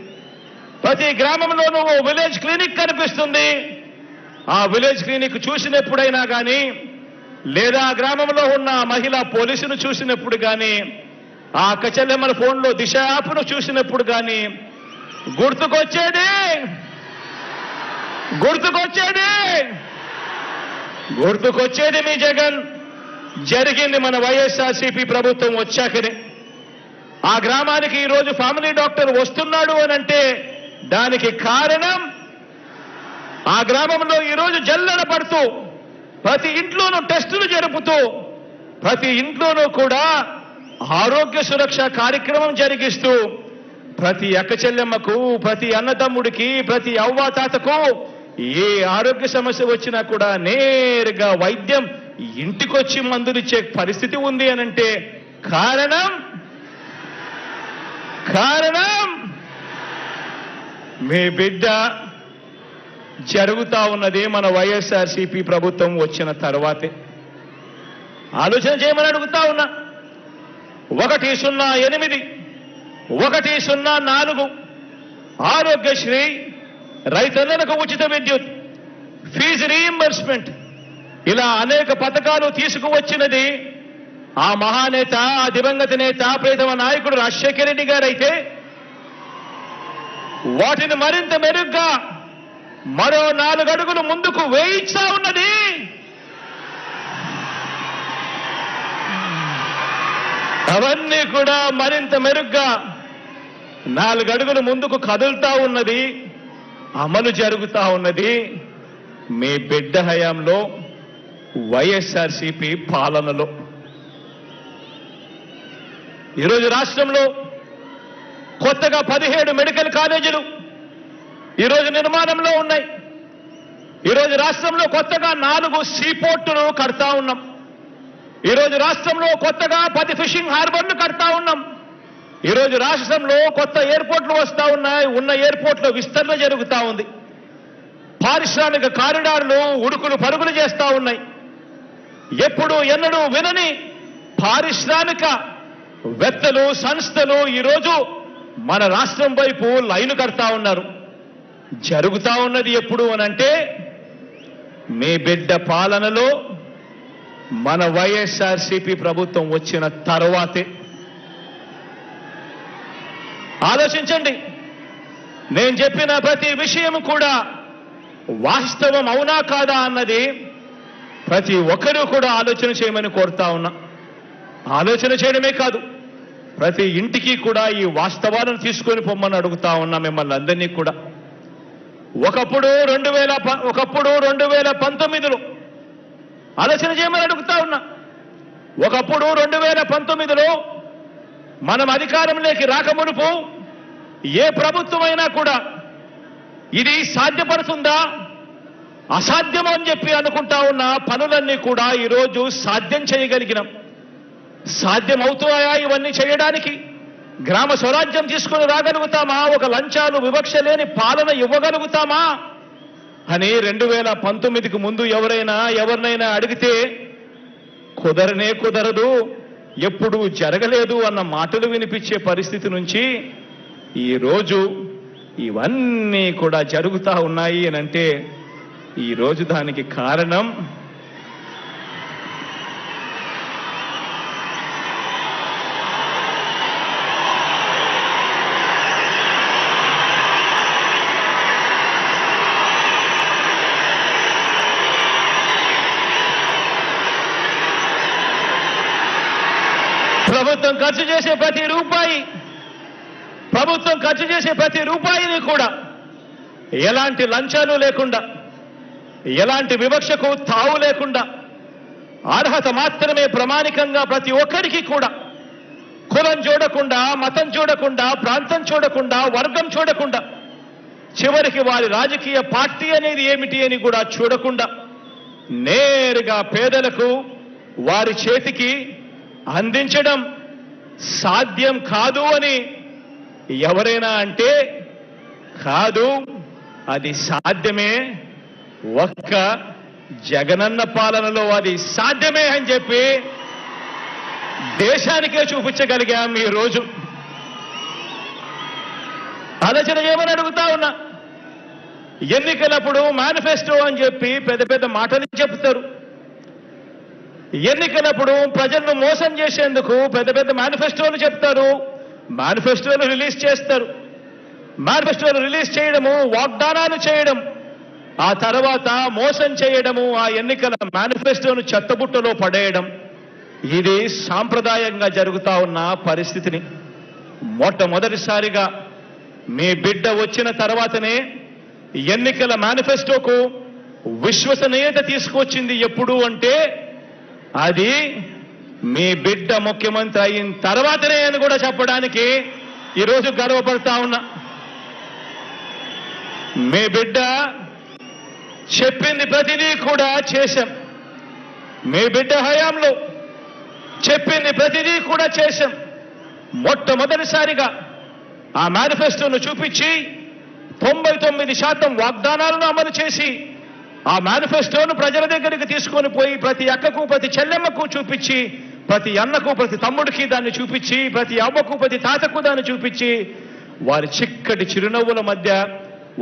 Speaker 2: ప్రతి గ్రామంలోనూ ఓ విలేజ్ క్లినిక్ కనిపిస్తుంది. ఆ విలేజ్ క్లినిక్ చూసినప్పుడైనా కానీ, లేదా ఆ గ్రామంలో ఉన్న మహిళా పోలీసును చూసినప్పుడు కానీ, ఆ అక్క చెల్లెమ్మల ఫోన్లో దిశ యాప్ను చూసినప్పుడు కానీ గుర్తుకొచ్చేది మీ జగన్. జరిగింది మన వైఎస్ఆర్సీపీ ప్రభుత్వం వచ్చాకనే. ఆ గ్రామానికి ఈరోజు ఫ్యామిలీ డాక్టర్ వస్తున్నాడు అనంటే దానికి కారణం ఆ గ్రామంలో ఈరోజు జల్లెడ పడుతూ, ప్రతి ఇంట్లోనూ టెస్టులు జరుపుతూ, ప్రతి ఇంట్లోనూ కూడా ఆరోగ్య సురక్ష కార్యక్రమం జరిగిస్తూ, ప్రతి అక్క చెల్లెమ్మకు, ప్రతి అన్నదమ్ముడికి, ప్రతి అవ్వాతాతకు ఏ ఆరోగ్య సమస్య వచ్చినా కూడా నేరుగా వైద్యం ఇంటికొచ్చి మందులిచ్చే పరిస్థితి ఉంది అనంటే కారణం మీ బిడ్డ. జరుగుతా ఉన్నది మన వైఎస్ఆర్సీపీ ప్రభుత్వం వచ్చిన తర్వాతే. ఆలోచన చేయమని అడుగుతా ఉన్నా. 108, 104 ఆరోగ్యశ్రీ, రైతన్నలకు ఉచిత విద్యుత్, ఫీజు రీయింబర్స్మెంట్, ఇలా అనేక పథకాలు తీసుకువచ్చినది ఆ మహానేత, ఆ దివంగత నేత, ప్రియతమ నాయకుడు రాజశేఖర రెడ్డి గారైతే, వాటిని మరింత మెరుగ్గా మరో 4 అడుగులు ముందుకు వేయిస్తా ఉన్నది అవన్నీ కూడా మరింత మెరుగ్గా 4 అడుగులు ముందుకు కదులుతా ఉన్నది, అమలు జరుగుతా ఉన్నది మీ బిడ్డ హయాంలో, వైఎస్ఆర్సీపీ పాలనలో. ఈరోజు రాష్ట్రంలో కొత్తగా 17 మెడికల్ కాలేజీలు ఈరోజు నిర్మాణంలో ఉన్నాయి. ఈరోజు రాష్ట్రంలో కొత్తగా 4 సీపోర్టులు కడతా ఉన్నాం. ఈరోజు రాష్ట్రంలో కొత్తగా 10 ఫిషింగ్ హార్బర్లు కడతా ఉన్నాం. ఈరోజు రాష్ట్రంలో కొత్త ఎయిర్పోర్ట్లు వస్తా ఉన్నాయి. ఉన్న ఎయిర్పోర్ట్లో విస్తరణ జరుగుతూ ఉంది. పారిశ్రామిక కారిడార్లు ఉడుకులు పరుగులు చేస్తా ఉన్నాయి. ఎప్పుడు ఎన్నడూ వినని పారిశ్రామిక వేత్తలు, సంస్థలు ఈరోజు మన రాష్ట్రం వైపు లైను కడతా ఉన్నారు. జరుగుతా ఉన్నది ఎప్పుడు అనంటే మీ బిడ్డ పాలనలో, మన వైఎస్ఆర్సీపీ ప్రభుత్వం వచ్చిన తర్వాతే. ఆలోచించండి. నేను చెప్పిన ప్రతి విషయం కూడా వాస్తవం అవునా కాదా అన్నది ప్రతి ఒక్కరూ కూడా ఆలోచన చేయమని కోరుతా ఉన్నా. ఆలోచన చేయడమే కాదు, ప్రతి ఇంటికి కూడా ఈ వాస్తవాలను తీసుకొని పొమ్మని అడుగుతా ఉన్నా మిమ్మల్ని అందరినీ కూడా. ఒకప్పుడు 2019లో ఆలోచన చేయమని అడుగుతా ఉన్నా. ఒకప్పుడు 2019లో మనం అధికారంలోకి రాకమునుపు ఏ ప్రభుత్వమైనా కూడా ఇది సాధ్యపడుతుందా, అసాధ్యం అని చెప్పి అనుకుంటా ఉన్న పనులన్నీ కూడా ఈరోజు సాధ్యం చేయగలిగినాం. సాధ్యం అవుతాయా ఇవన్నీ చేయడానికి? గ్రామ స్వరాజ్యం తీసుకుని రాగలుగుతామా? ఒక లంచాలు, వివక్ష లేని పాలన ఇవ్వగలుగుతామా అని 2019కి ముందు ఎవరినైనా అడిగితే కుదరదు, ఎప్పుడు జరగలేదు అన్న మాటలు వినిపించే పరిస్థితి నుంచి ఈరోజు ఇవన్నీ కూడా జరుగుతూ ఉన్నాయి అనంటే ఈరోజు దానికి కారణం ప్రభుత్వం ఖర్చు చేసే ప్రతి రూపాయిని కూడా ఎలాంటి లంచాలు లేకుండా, ఎలాంటి వివక్షకు తావు లేకుండా, అర్హత మాత్రమే ప్రమాణికంగా ప్రతి ఒక్కరికి కూడా, కులం చూడకుండా, మతం చూడకుండా, ప్రాంతం చూడకుండా, వర్గం చూడకుండా, చివరికి వారి రాజకీయ పార్టీ అనేది ఏమిటి అని కూడా చూడకుండా నేరుగా పేదలకు వారి చేతికి అందించడం సాధ్యం కాదు అని ఎవరైనా అంటే కాదు, అది సాధ్యమే ఒక్క జగనన్న పాలనలో అది సాధ్యమే అని చెప్పి దేశానికే చూపించగలిగాం ఈ రోజు. ఆలోచన చేయమని అడుగుతా ఉన్నా. ఎన్నికలప్పుడు మేనిఫెస్టో అని చెప్పి పెద్ద పెద్ద మాటలు చెప్తారు. ఎన్నికలప్పుడు ప్రజలను మోసం చేసేందుకు పెద్ద పెద్ద మేనిఫెస్టోలు చెప్తారు, మేనిఫెస్టోలు రిలీజ్ చేస్తారు. మేనిఫెస్టోలు రిలీజ్ చేయడము, వాగ్దానాలు చేయడం, ఆ తర్వాత మోసం చేయడము, ఆ ఎన్నికల మేనిఫెస్టోను చెత్తబుట్టలో పడేయడం, ఇది సాంప్రదాయంగా జరుగుతా ఉన్న పరిస్థితిని మొట్టమొదటిసారిగా మీ బిడ్డ వచ్చిన తర్వాతనే ఎన్నికల మేనిఫెస్టోకు విశ్వసనీయత తీసుకొచ్చింది. ఎప్పుడు అంటే అది మీ బిడ్డ ముఖ్యమంత్రి అయిన తర్వాతనే అని కూడా చెప్పడానికి ఈరోజు గర్వపడతా ఉన్నా. మీ బిడ్డ చెప్పింది ప్రతిదీ కూడా చేశాం. మీ బిడ్డ హయాంలో చెప్పింది ప్రతిదీ కూడా చేశాం. మొట్టమొదటిసారిగా ఆ మేనిఫెస్టోను చూపించి 99% వాగ్దానాలను అమలు చేసి ఆ మేనిఫెస్టోను ప్రజల దగ్గరికి తీసుకొని పోయి ప్రతి అక్కకు, ప్రతి చెల్లెమ్మకు చూపించి, ప్రతి అన్నకు, ప్రతి తమ్ముడికి దాన్ని చూపించి, ప్రతి అవ్వకు, ప్రతి తాతకు దాన్ని చూపించి, వారి చిక్కటి చిరునవ్వుల మధ్య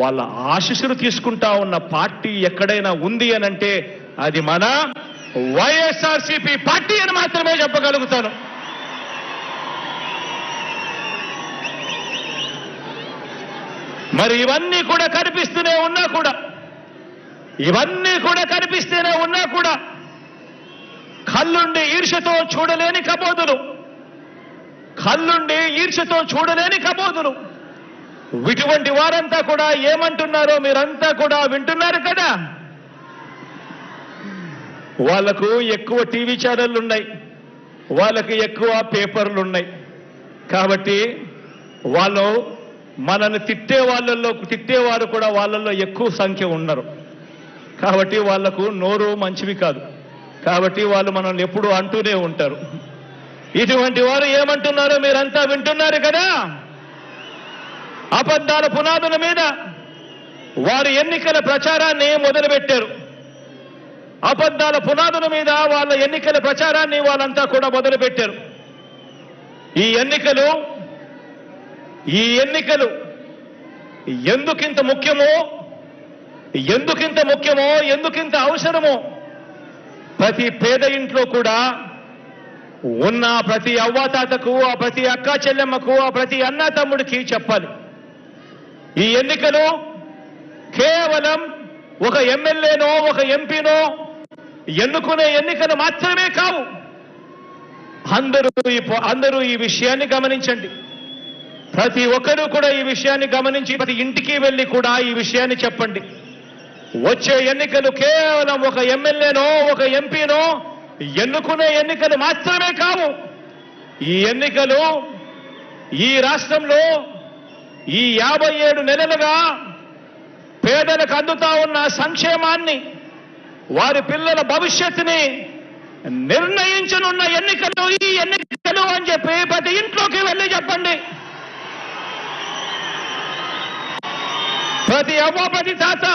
Speaker 2: వాళ్ళ ఆశీస్సులు తీసుకుంటా ఉన్న పార్టీ ఎక్కడైనా ఉంది అని అంటే అది మన వైఎస్ఆర్సీపీ పార్టీ అని మాత్రమే చెప్పగలుగుతాను. మరి ఇవన్నీ కూడా కనిపిస్తూనే ఉన్నా కూడా, ఇవన్నీ కూడా కనిపిస్తూనే ఉన్నా కూడా కళ్ళుండి ఈర్ష్యతో చూడలేని కబోదులు, కళ్ళుండి ఈర్ష్యతో చూడలేని కబోదులు, ఇటువంటి వారంతా కూడా ఏమంటున్నారో మీరంతా కూడా వింటున్నారు కదా. వాళ్లకు ఎక్కువ టీవీ ఛానళ్లు ఉన్నాయి, వాళ్ళకి ఎక్కువ పేపర్లు ఉన్నాయి. కాబట్టి వాళ్ళు మనల్ని తిట్టేవారు కూడా వాళ్ళల్లో ఎక్కువ సంఖ్య ఉన్నారు. కాబట్టి వాళ్లకు నోరు మంచివి కాదు. కాబట్టి వాళ్ళు మనల్ని ఎప్పుడూ అంటూనే ఉంటారు. ఇటువంటి వారు ఏమంటున్నారో మీరంతా వింటున్నారు కదా. అబద్ధాల పునాదుల మీద వారు ఎన్నికల ప్రచారాన్ని మొదలుపెట్టారు. అబద్ధాల పునాదుల మీద వాళ్ళ ఎన్నికల ప్రచారాన్ని వాళ్ళంతా కూడా మొదలుపెట్టారు. ఈ ఎన్నికలు ఎందుకింత ముఖ్యమో, ఎందుకింత అవసరమో ప్రతి పేద ఇంట్లో కూడా ఉన్న ప్రతి అవ్వాతాతకు, ఆ ప్రతి అక్కా చెల్లెమ్మకు, ఆ ప్రతి అన్నా తమ్ముడికి చెప్పాలి. ఈ ఎన్నికలు కేవలం ఒక ఎమ్మెల్యేనో ఒక ఎంపీనో ఎన్నుకునే ఎన్నికలు మాత్రమే కావు. అందరూ ఈ విషయాన్ని గమనించండి. ప్రతి ఒక్కరూ కూడా ఈ విషయాన్ని గమనించి ప్రతి ఇంటికి వెళ్ళి కూడా ఈ విషయాన్ని చెప్పండి. వచ్చే ఎన్నికలు కేవలం ఒక ఎమ్మెల్యేనో ఒక ఎంపీనో ఎన్నుకునే ఎన్నికలు మాత్రమే కావు. ఈ ఎన్నికలు ఈ రాష్ట్రంలో ఈ 57 నెలలుగా పేదలకు అందుతా ఉన్న సంక్షేమాన్ని, వారి పిల్లల భవిష్యత్తుని నిర్ణయించనున్న ఎన్నికలు ఈ ఎన్నికలు అని చెప్పి ప్రతి ఇంట్లోకి వెళ్ళి చెప్పండి. ప్రతి అవ్వ, ప్రతి తాత,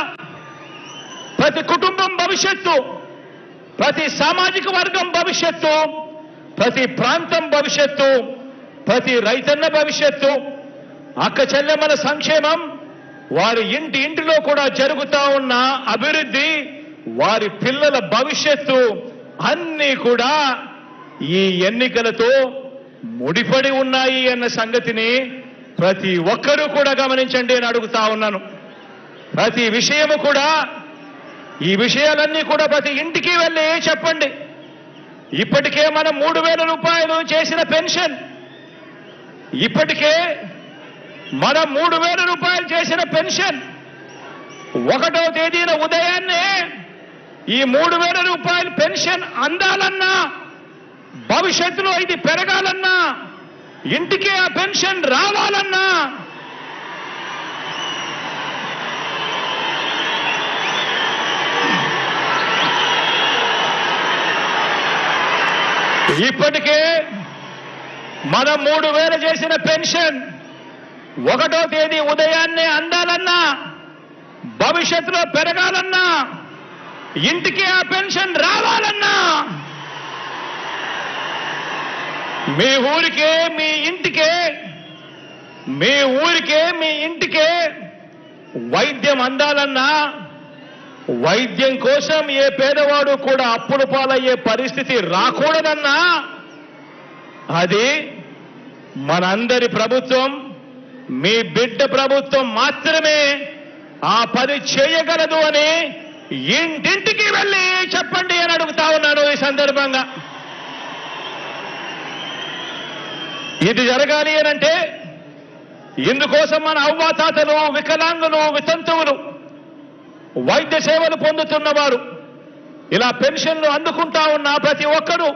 Speaker 2: ప్రతి కుటుంబం భవిష్యత్తు, ప్రతి సామాజిక వర్గం భవిష్యత్తు, ప్రతి ప్రాంతం భవిష్యత్తు, ప్రతి రైతన్న భవిష్యత్తు, అక్క చెల్లెమ్మల సంక్షేమం, వారి ఇంటిలో కూడా జరుగుతా ఉన్న అభివృద్ధి, వారి పిల్లల భవిష్యత్తు అన్నీ కూడా ఈ ఎన్నికలతో ముడిపడి ఉన్నాయి అన్న సంగతిని ప్రతి ఒక్కరూ కూడా గమనించండి అని అడుగుతా ఉన్నాను. ప్రతి విషయము కూడా, ఈ విషయాలన్నీ కూడా ప్రతి ఇంటికి వెళ్ళి చెప్పండి. ఇప్పటికే మనం 3,000 రూపాయలు చేసిన పెన్షన్, ఇప్పటికే మనం 3,000 రూపాయలు చేసిన పెన్షన్ 1వ తేదీన ఉదయాన్నే ఈ 3,000 రూపాయల పెన్షన్ అందాలన్నా, భవిష్యత్తులో ఇది పెరగాలన్నా, ఇంటికి ఆ పెన్షన్ రావాలన్నా ఇప్పటికే మనం 3,000 చేసిన పెన్షన్ 1వ తేదీ ఉదయాన్నే అందాలన్నా, భవిష్యత్తులో పెరగాలన్నా ఇంటికి ఆ పెన్షన్ రావాలన్నా, మీ ఊరికే మీ ఇంటికే వైద్యం అందాలన్నా, వైద్యం కోసం ఏ పేదవాడు కూడా అప్పుల పాలయ్యే పరిస్థితి రాకూడదన్నా, అది మనందరి ప్రభుత్వం, మీ బిడ్డ ప్రభుత్వం మాత్రమే ఆ పని చేయగలదు అని ఇంటింటికి వెళ్ళి చెప్పండి అని అడుగుతా ఉన్నాను ఈ సందర్భంగా. ఇది జరగాలి అనంటే ఇందుకోసం మన అవ్వాతాతలు, వికలాంగులు, వితంతువులు, వైద్య సేవలు పొందుతున్నవారు, ఇలా పెన్షన్లు అందుకుంటా ఉన్న ప్రతి ఒక్కరూ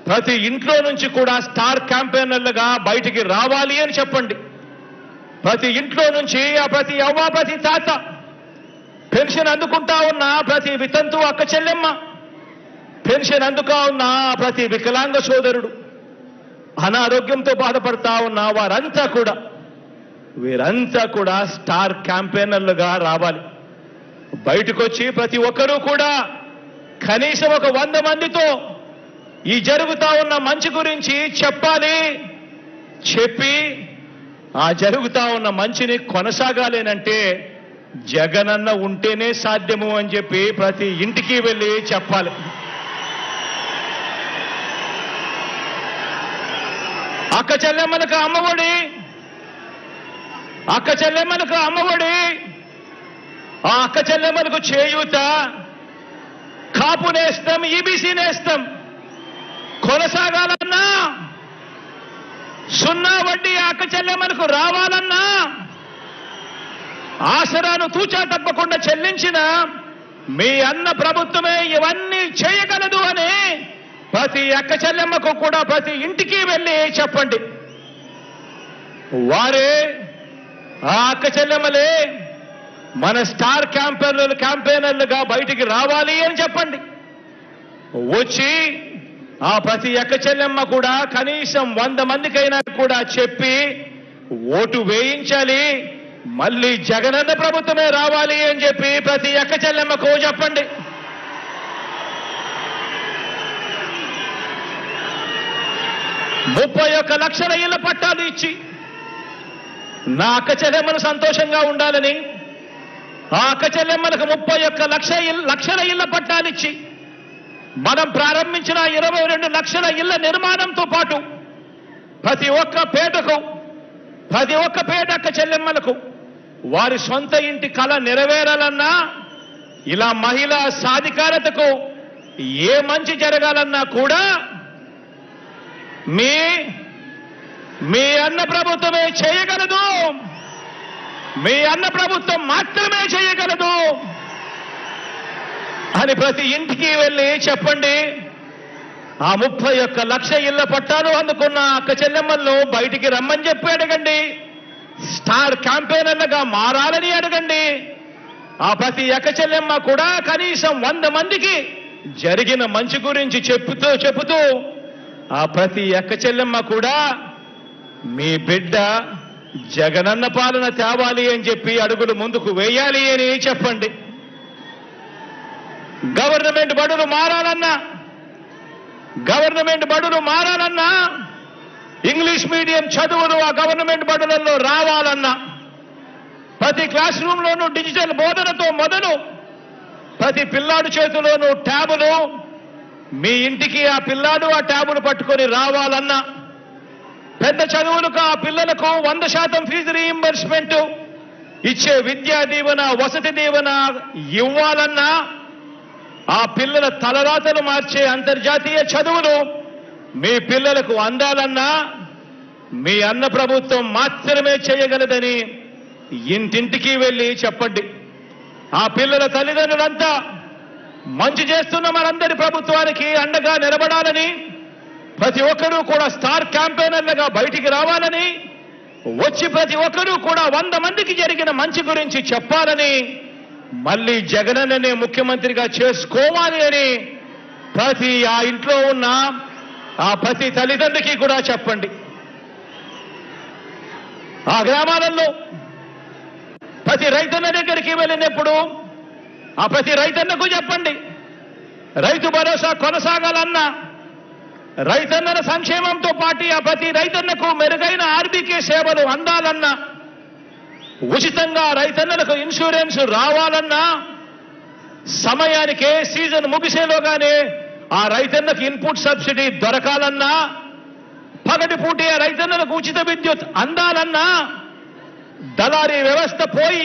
Speaker 2: ప్రతి ఇంట్లో నుంచి కూడా స్టార్ క్యాంపెయినర్లుగా బయటికి రావాలి అని చెప్పండి. ప్రతి ఇంట్లో నుంచి ప్రతి అవ్వ, ప్రతి తాత, పెన్షన్ అందుకుంటా ఉన్న ప్రతి వితంతు అక్క చెల్లెమ్మ, పెన్షన్ అందుకా ఉన్న ప్రతి వికలాంగ సోదరుడు, అనారోగ్యంతో బాధపడతా ఉన్న వీరంతా కూడా స్టార్ క్యాంపెయినర్లుగా రావాలి. బయటకు వచ్చి ప్రతి ఒక్కరూ కూడా కనీసం ఒక 100 మందితో ఈ జరుగుతా ఉన్న మంచి గురించి చెప్పాలి. చెప్పి ఆ జరుగుతా ఉన్న మంచిని కొనసాగాలేనంటే జగనన్న ఉంటేనే సాధ్యము అని చెప్పి ప్రతి ఇంటికి వెళ్ళి చెప్పాలి. అక్క చెల్లెమ్మలకు అమ్మఒడి, ఆ అక్క చెల్లెమ్మలకు చేయూత, కాపు నేస్తం, ఈబీసీ నేస్తం కొనసాగాలన్నా, 0 వడ్డీ అక్క చెల్లెమ్మలకు రావాలన్నా, ఆసరాను తూచా తప్పకుండా చెల్లించిన మీ అన్న ప్రభుత్వమే ఇవన్నీ చేయగలదు అని ప్రతి అక్క చెల్లెమ్మకు కూడా ప్రతి ఇంటికి వెళ్ళి చెప్పండి. వారే, ఆ అక్క చెల్లెమ్మలే మన స్టార్ క్యాంపెయినర్లుగా బయటికి రావాలి అని చెప్పండి. వచ్చి ఆ ప్రతి అక్క చెల్లెమ్మ కూడా కనీసం 100 మందికైనా కూడా చెప్పి ఓటు వేయించాలి, మళ్ళీ జగనన్న ప్రభుత్వమే రావాలి అని చెప్పి ప్రతి అక్క చెల్లెమ్మకు చెప్పండి. ముప్పై 31 లక్షల ఇళ్ల పట్టాలు ఇచ్చి నా అక్క చెల్లెమ్మలు సంతోషంగా ఉండాలని, ఆ అక్క చెల్లెమ్మలకు 31 లక్షల ఇళ్ల పట్టాలిచ్చి మనం ప్రారంభించిన 22 లక్షల ఇళ్ల నిర్మాణంతో పాటు ప్రతి ఒక్క పేద అక్క చెల్లెమ్మలకు వారి సొంత ఇంటి కళ నెరవేరాలన్నా, ఇలా మహిళా సాధికారతకు ఏ మంచి జరగాలన్నా కూడా మీ అన్న ప్రభుత్వమే చేయగలదు, మీ అన్న ప్రభుత్వం మాత్రమే చేయగలదు అని ప్రతి ఇంటికి వెళ్ళి చెప్పండి. ఆ 31 లక్ష ఇళ్ల పట్టాలు అందుకున్న అక్క చెల్లెమ్మలను బయటికి రమ్మని చెప్పి అడగండి. స్టార్ క్యాంపెయినర్లుగా మారాలని అడగండి. ఆ ప్రతి అక్క చెల్లెమ్మ కూడా కనీసం 100 మందికి జరిగిన మంచి గురించి చెబుతూ ఆ ప్రతి అక్క చెల్లెమ్మ కూడా మీ బిడ్డ జగనన్న పాలన తేవాలి అని చెప్పి అడుగులు ముందుకు వేయాలి అని చెప్పండి. గవర్నమెంట్ బడులు మారాలన్నా, ఇంగ్లీష్ మీడియం చదువులు ఆ గవర్నమెంట్ బడులలో రావాలన్నా, ప్రతి క్లాస్ రూమ్లోనూ డిజిటల్ బోధనతో మొదలు ప్రతి పిల్లాడు చేతిలోనూ ట్యాబులు, మీ ఇంటికి ఆ పిల్లాడు ఆ ట్యాబులు పట్టుకొని రావాలన్నా, పెద్ద చదువులకు ఆ పిల్లలకు 100% ఫీజు రీయింబర్స్మెంట్ ఇచ్చే విద్యా దీవెన, వసతి దీవెన ఇవ్వాలన్నా, ఆ పిల్లల తలరాతలు మార్చే అంతర్జాతీయ చదువులు మీ పిల్లలకు అందాలన్నా మీ అన్న ప్రభుత్వం మాత్రమే చేయగలదని ఇంటింటికి వెళ్ళి చెప్పండి. ఆ పిల్లల తల్లిదండ్రులంతా మంచి చేస్తున్న మనందరి ప్రభుత్వానికి అండగా నిలబడాలని, ప్రతి ఒక్కరూ కూడా స్టార్ క్యాంపెయినర్లుగా బయటికి రావాలని, వచ్చి ప్రతి ఒక్కరూ కూడా 100 మందికి జరిగిన మంచి గురించి చెప్పాలని, మళ్ళీ జగనన్ననే ముఖ్యమంత్రిగా చేసుకోవాలి అని ప్రతి ఆ ఇంట్లో ఉన్న ఆ ప్రతి తల్లిదండ్రికి కూడా చెప్పండి. ఆ గ్రామాలలో ప్రతి రైతన్న దగ్గరికి వెళ్ళినప్పుడు ఆ ప్రతి రైతన్నకు చెప్పండి, రైతు భరోసా కొనసాగాలన్నా, రైతన్నల సంక్షేమంతో పాటు ఆ ప్రతి రైతన్నకు మెరుగైన ఆర్బీకే సేవలు అందాలన్నా, ఉచితంగా రైతన్నలకు ఇన్సూరెన్స్ రావాలన్నా, సమయానికే సీజన్ ముగిసేలోగానే ఆ రైతన్నకు ఇన్పుట్ సబ్సిడీ దొరకాలన్నా, పగటిపూటే ఆ రైతన్నలకు ఉచిత విద్యుత్ అందాలన్నా, దళారీ వ్యవస్థ పోయి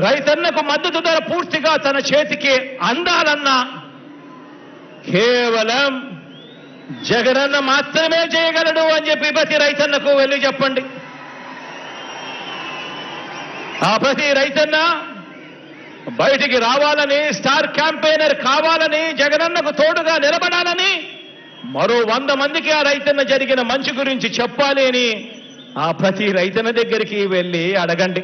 Speaker 2: రైతన్నకు మద్దతు ధర పూర్తిగా తన చేతికి అందాలన్నా కేవలం జగనన్న మాత్రమే చేయగలడు అని చెప్పి ప్రతి రైతన్నకు వెళ్ళి చెప్పండి. ఆ ప్రతి రైతన్న బయటికి రావాలని, స్టార్ క్యాంపెయినర్ కావాలని, జగనన్నకు తోడుగా నిలబడాలని, మరో 100 మందికి ఆ రైతన్న జరిగిన మంచి గురించి చెప్పాలి అని ఆ ప్రతి రైతన్న దగ్గరికి వెళ్ళి అడగండి.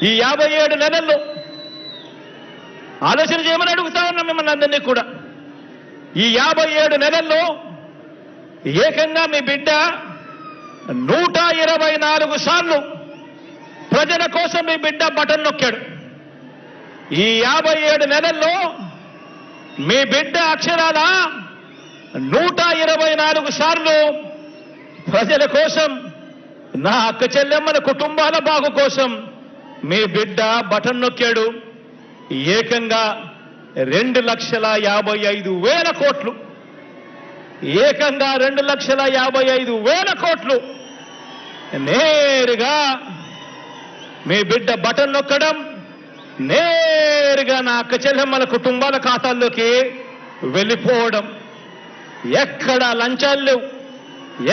Speaker 2: ఈ 57 నెలల్లో ఆలోచన చేయమని అడుగుతా ఉన్నాం మిమ్మల్ని అందరినీ కూడా. ఈ 57 నెలల్లో ఏకంగా మీ బిడ్డ 124 సార్లు ప్రజల కోసం మీ బిడ్డ బటన్ నొక్కాడు. ఈ 57 నెలల్లో మీ బిడ్డ అక్షరాల 124 సార్లు ప్రజల కోసం, నా అక్క చెల్లెమ్మల కుటుంబాల బాగు కోసం మీ బిడ్డ బటన్ నొక్కాడు. ఏకంగా 2,55,000 కోట్లు, ఏకంగా 2,55,000 కోట్లు నేరుగా మీ బిడ్డ బటన్ నొక్కడం, నేరుగా నా అక్క చెల్లెమ్మల కుటుంబాల ఖాతాల్లోకి వెళ్ళిపోవడం. ఎక్కడా లంచాలు లేవు,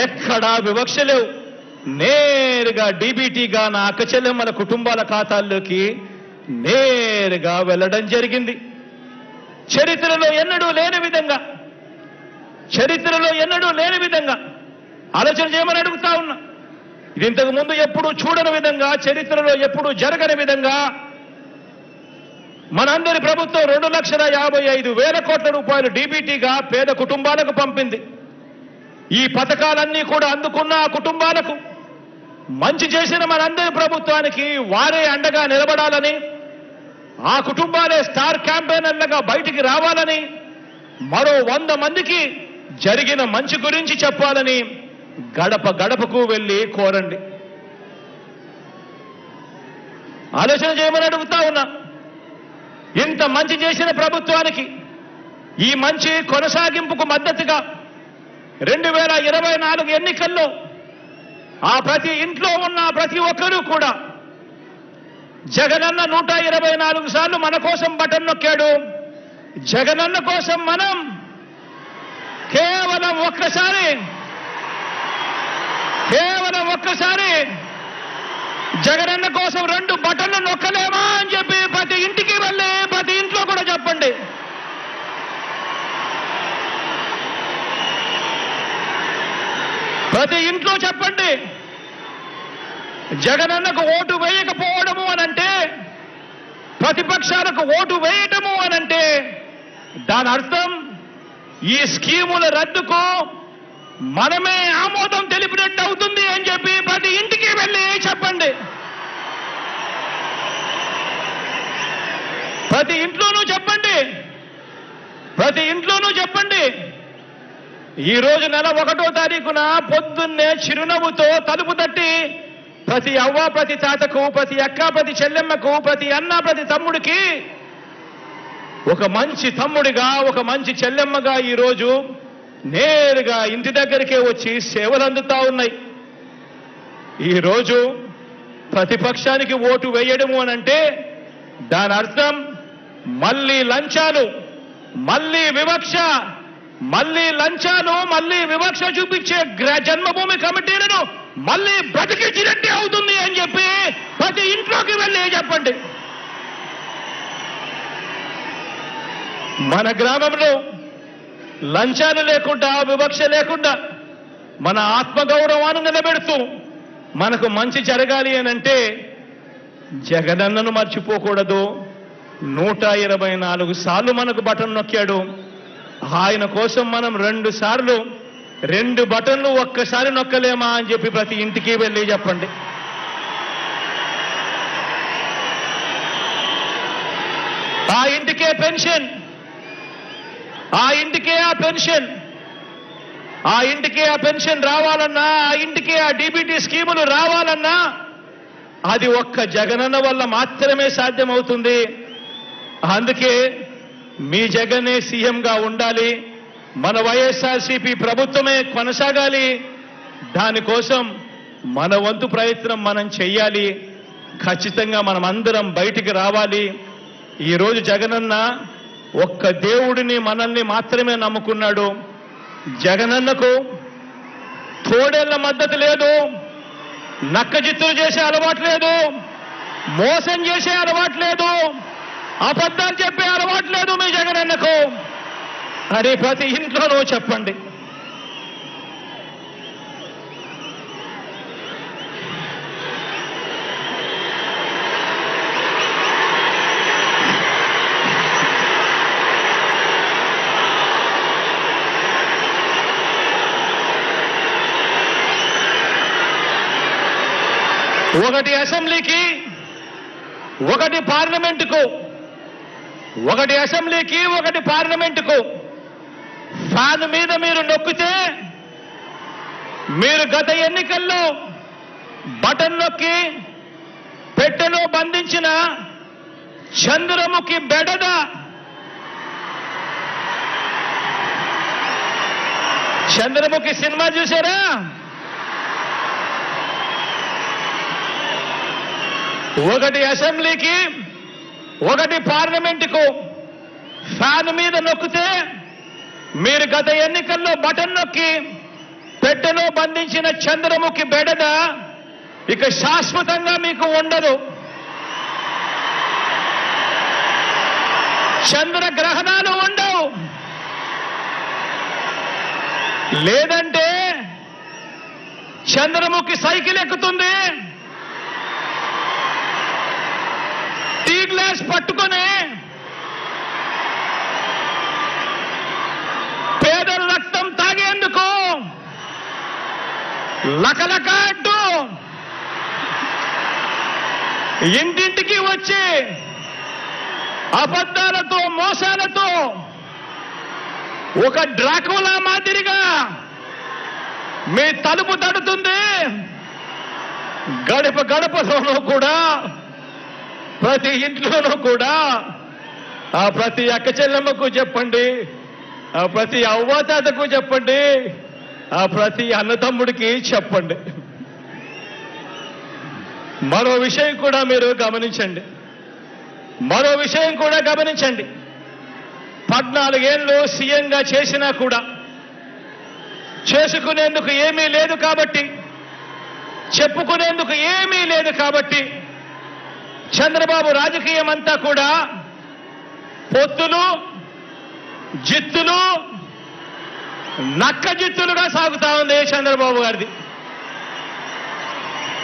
Speaker 2: ఎక్కడా వివక్ష లేవు, నేరుగా డీబీటీగా నా అక్క చెల్లెమ్మల కుటుంబాల ఖాతాల్లోకి నేరుగా వెళ్ళడం జరిగింది. చరిత్రలో ఎన్నడూ లేని విధంగా, చరిత్రలో ఎన్నడూ లేని విధంగా ఆలోచన చేయమని అడుగుతా ఉన్నా. ఇది ఇంతకు ముందు ఎప్పుడూ చూడని విధంగా, చరిత్రలో ఎప్పుడూ జరగని విధంగా మనందరి ప్రభుత్వం 2,55,000 కోట్ల రూపాయలు డీబీటీగా పేద కుటుంబాలకు పంపింది. ఈ పథకాలన్నీ కూడా అందుకున్న ఆ కుటుంబాలకు మంచి చేసిన మనందరి ప్రభుత్వానికి వారే అండగా నిలబడాలని, ఆ కుటుంబాలే స్టార్ క్యాంపెయినర్లుగా బయటికి రావాలని, మరో 100 మందికి జరిగిన మంచి గురించి చెప్పాలని గడప గడపకు వెళ్ళి కోరండి. ఆలోచన చేయమని అడుగుతా ఉన్నా. ఇంత మంచి చేసిన ప్రభుత్వానికి ఈ మంచి కొనసాగింపుకు మద్దతుగా 2024 ఎన్నికల్లో ఆ ప్రతి ఇంట్లో ఉన్న ప్రతి ఒక్కరూ కూడా జగనన్న 124 సార్లు మన కోసం బటన్ నొక్కాడు. జగనన్న కోసం మనం కేవలం ఒక్కసారి జగనన్న కోసం 2 బటన్లు నొక్కలేమా అని చెప్పి ప్రతి ఇంటికి వెళ్ళి ప్రతి ఇంట్లో కూడా చెప్పండి. ప్రతి ఇంట్లో చెప్పండి. జగనన్నకు ఓటు వేయకపోవడము అనంటే, ప్రతిపక్షాలకు ఓటు వేయటము అనంటే దాని అర్థం ఈ స్కీముల రద్దుకు మనమే ఆమోదం తెలిపినట్టు అవుతుంది అని చెప్పి ప్రతి ఇంటికి వెళ్ళి చెప్పండి. ప్రతి ఇంట్లోనూ చెప్పండి. ప్రతి ఇంట్లోనూ చెప్పండి. ఈ రోజు నెల 1వ తారీఖున పొద్దున్నే చిరునవ్వుతో తలుపు తట్టి ప్రతి అవ్వ, ప్రతి తాతకు, ప్రతి అక్క, ప్రతి చెల్లెమ్మకు, ప్రతి అన్న, ప్రతి తమ్ముడికి ఒక మంచి తమ్ముడిగా, ఒక మంచి చెల్లెమ్మగా ఈరోజు నేరుగా ఇంటి దగ్గరికే వచ్చి సేవలు అందుతా ఉన్నాయి. ఈరోజు ప్రతిపక్షానికి ఓటు వేయడము అనంటే దాని అర్థం మళ్ళీ లంచాలు, మళ్ళీ వివక్ష, మళ్ళీ లంచాలు, మళ్ళీ వివక్ష చూపించే జన్మభూమి కమిటీలను మళ్ళీ బ్రతికించినట్టే అవుతుంది అని చెప్పి ప్రతి ఇంట్లోకి వెళ్ళి చెప్పండి. మన గ్రామంలో లంచాలు లేకుండా, వివక్ష లేకుండా మన ఆత్మగౌరవాన్ని నిలబెడుతూ మనకు మంచి జరగాలి అనంటే జగనన్నను మర్చిపోకూడదు. 124 సార్లు మనకు బటన్ నొక్కాడు. ఆయన కోసం మనం 2 సార్లు 2 బటన్లు ఒక్కసారి నొక్కలేమా అని చెప్పి ప్రతి ఇంటికి వెళ్ళి చెప్పండి. ఆ ఇంటికే పెన్షన్, ఆ ఇంటికే ఆ పెన్షన్, ఆ ఇంటికే ఆ పెన్షన్ రావాలన్నా, ఆ ఇంటికే ఆ డీబీటీ స్కీములు రావాలన్నా అది ఒక్క జగనన్న వల్ల మాత్రమే సాధ్యమవుతుంది. అందుకే మీ జగనే సీఎంగా ఉండాలి, మన వైఎస్ఆర్సీపీ ప్రభుత్వమే కొనసాగాలి. దానికోసం మన వంతు ప్రయత్నం మనం చెయ్యాలి. ఖచ్చితంగా మనం అందరం బయటికి రావాలి. ఈరోజు జగనన్న ఒక్క దేవుడిని మనల్ని మాత్రమే నమ్ముకున్నాడు. జగనన్నకు తోడేళ్ల మద్దతు లేదు, నక్కజిత్తులు చేసే అలవాటు లేదు, మోసం చేసే అలవాటు లేదు, అబద్ధాలు చెప్పే అలవాటు లేదు మీ జగనన్నకు అని ప్రతి ఇంట్లోనూ చెప్పండి. ఒకటి అసెంబ్లీకి, ఒకటి పార్లమెంటుకు, ఒకటి అసెంబ్లీకి, ఒకటి పార్లమెంటుకు ఫ్యాన్ మీద మీరు నొక్కితే మీరు గత ఎన్నికల్లో బటన్ నొక్కి పెట్టెలో బంధించిన చంద్రముఖి బెడద చంద్రముఖి సినిమా చూసారా? ఒకటి అసెంబ్లీకి, ఒకటి పార్లమెంటుకు ఫ్యాన్ మీద నొక్కితే మీరు గత ఎన్నికల్లో బటన్ నొక్కి పెట్టెలో బంధించిన చంద్రముఖి బెడద ఇక శాశ్వతంగా మీకు ఉండదు. చంద్రగ్రహణాలు ఉండవు. లేదంటే చంద్రముఖి సైకిల్ ఎక్కుతుంది, టీ గ్లాస్ పట్టుకొని పేదల రక్తం తాగేందుకు లకలక అంటూ ఇంటింటికి వచ్చి అబద్ధాలతో, మోసాలతో ఒక డ్రాకులా మాదిరిగా మీ తలుపు తడుతుంది. గడప గడపలోనూ కూడా, ప్రతి ఇంట్లోనూ కూడా ఆ ప్రతి అక్క చెల్లెమ్మకు చెప్పండి, ఆ ప్రతి అవ్వాతాతకు చెప్పండి, ఆ ప్రతి అన్నతమ్ముడికి చెప్పండి. మరో విషయం కూడా మీరు గమనించండి, మరో విషయం కూడా గమనించండి. 14 ఏళ్ళు సీఎంగా చేసినా కూడా చేసుకునేందుకు ఏమీ లేదు కాబట్టి, చెప్పుకునేందుకు ఏమీ లేదు కాబట్టి చంద్రబాబు రాజకీయం అంతా కూడా పొత్తులు, జిత్తులు, నక్క జిత్తులుగా సాగుతా ఉంది చంద్రబాబు గారిది.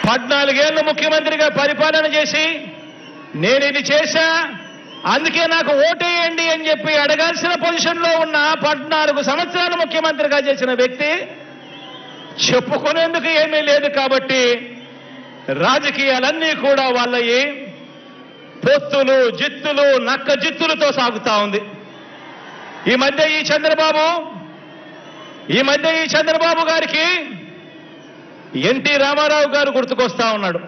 Speaker 2: 14 ఏళ్ళు ముఖ్యమంత్రిగా పరిపాలన చేసి నేను ఇది చేశా, అందుకే నాకు ఓటేయండి అని చెప్పి అడగాల్సిన పొజిషన్లో ఉన్న 14 సంవత్సరాలు ముఖ్యమంత్రిగా చేసిన వ్యక్తి చెప్పుకునేందుకు ఏమీ లేదు కాబట్టి రాజకీయాలన్నీ కూడా వాళ్ళయి పొత్తులు, జిత్తులు, నక్క జిత్తులతో సాగుతా ఉంది. ఈ మధ్య ఈ చంద్రబాబు గారికి ఎన్టీ రామారావు గారు గుర్తుకొస్తా ఉన్నాడు.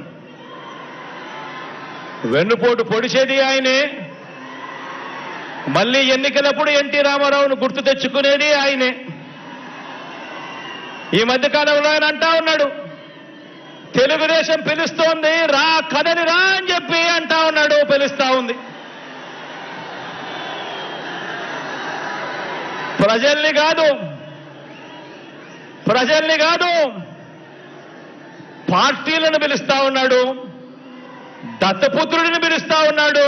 Speaker 2: వెన్నుపోటు పొడిచేది ఆయనే, మళ్ళీ ఎన్నికలప్పుడు ఎన్టీ రామారావును గుర్తు తెచ్చుకునేది ఆయనే. ఈ మధ్య కాలంలో ఆయన అంటా ఉన్నాడు, తెలుగుదేశం పిలుస్తోంది రా, కదలి రా అని చెప్పి అంటా ఉన్నాడు, పిలుస్తా ఉంది. ప్రజల్ని కాదు పార్టీలను పిలుస్తా ఉన్నాడు, దత్తపుత్రుడిని పిలుస్తా ఉన్నాడు.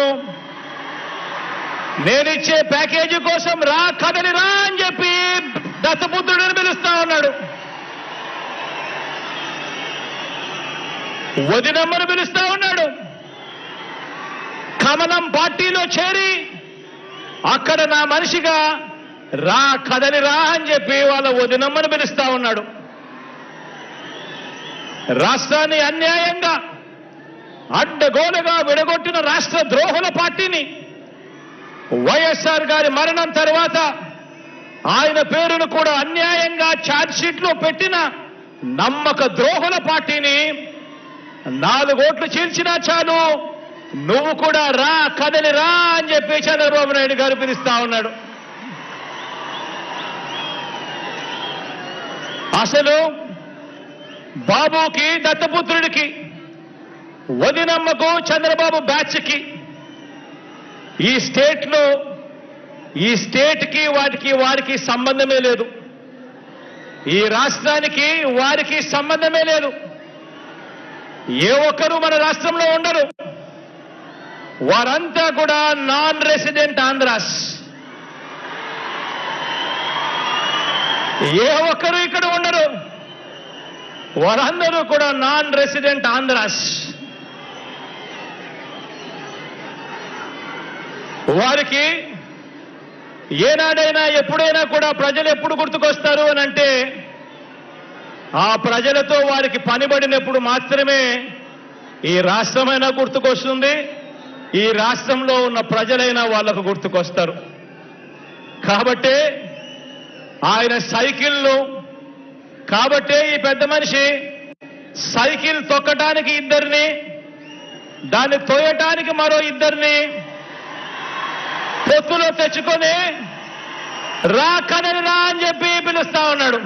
Speaker 2: నేనిచ్చే ప్యాకేజీ కోసం రా, కదలి రా అని చెప్పి దత్తపుత్రుడిని పిలుస్తా ఉన్నాడు. వదినమ్మను పిలుస్తా ఉన్నాడు. కమలం పార్టీలో చేరి అక్కడ నా మనిషిగా రా, కదలి రా అని చెప్పి వాళ్ళ వదినమ్మను పిలుస్తా ఉన్నాడు. రాష్ట్రాన్ని అన్యాయంగా అడ్డగోలుగా విడగొట్టిన రాష్ట్ర ద్రోహుల పార్టీని వైఎస్ఆర్ గారి మరణం తర్వాత ఆయన పేరును కూడా అన్యాయంగా ఛార్జ్షీట్లో పెట్టిన నమ్మక ద్రోహుల పార్టీని 4 ఓట్లు చీల్చినా చాలు, నువ్వు కూడా రా, కదలి రా అని చెప్పి చంద్రబాబు నాయుడు గారు పిలుస్తా ఉన్నాడు. అసలు బాబుకి, దత్తపుత్రుడికి, వదినమ్మకు, చంద్రబాబు బ్యాచ్కి ఈ స్టేట్కి వారికి సంబంధమే లేదు. ఈ రాష్ట్రానికి వారికి సంబంధమే లేదు. ఏ ఒక్కరూ మన రాష్ట్రంలో ఉండరు. వారంతా కూడా నాన్ రెసిడెంట్ ఆంధ్రాస్. ఏ ఒక్కరు ఇక్కడ ఉండరు. వారందరూ కూడా నాన్ రెసిడెంట్ ఆంధ్రాస్. వారికి ఏనాడైనా ఎప్పుడైనా కూడా ప్రజలు ఎప్పుడు గుర్తుకొస్తారు అని అంటే ఆ ప్రజలతో వారికి పనిబడినప్పుడు మాత్రమే ఈ రాష్ట్రమైనా గుర్తుకొస్తుంది, ఈ రాష్ట్రంలో ఉన్న ప్రజలైనా వాళ్లకు గుర్తుకొస్తారు. కాబట్టే ఆయన కాబట్టే ఈ పెద్ద మనిషి సైకిల్ తొక్కటానికి 2 దాన్ని తోయటానికి మరో 2 పొత్తులో తెచ్చుకొని రా, కదలి రా అని చెప్పి పిలుస్తా ఉన్నాడు.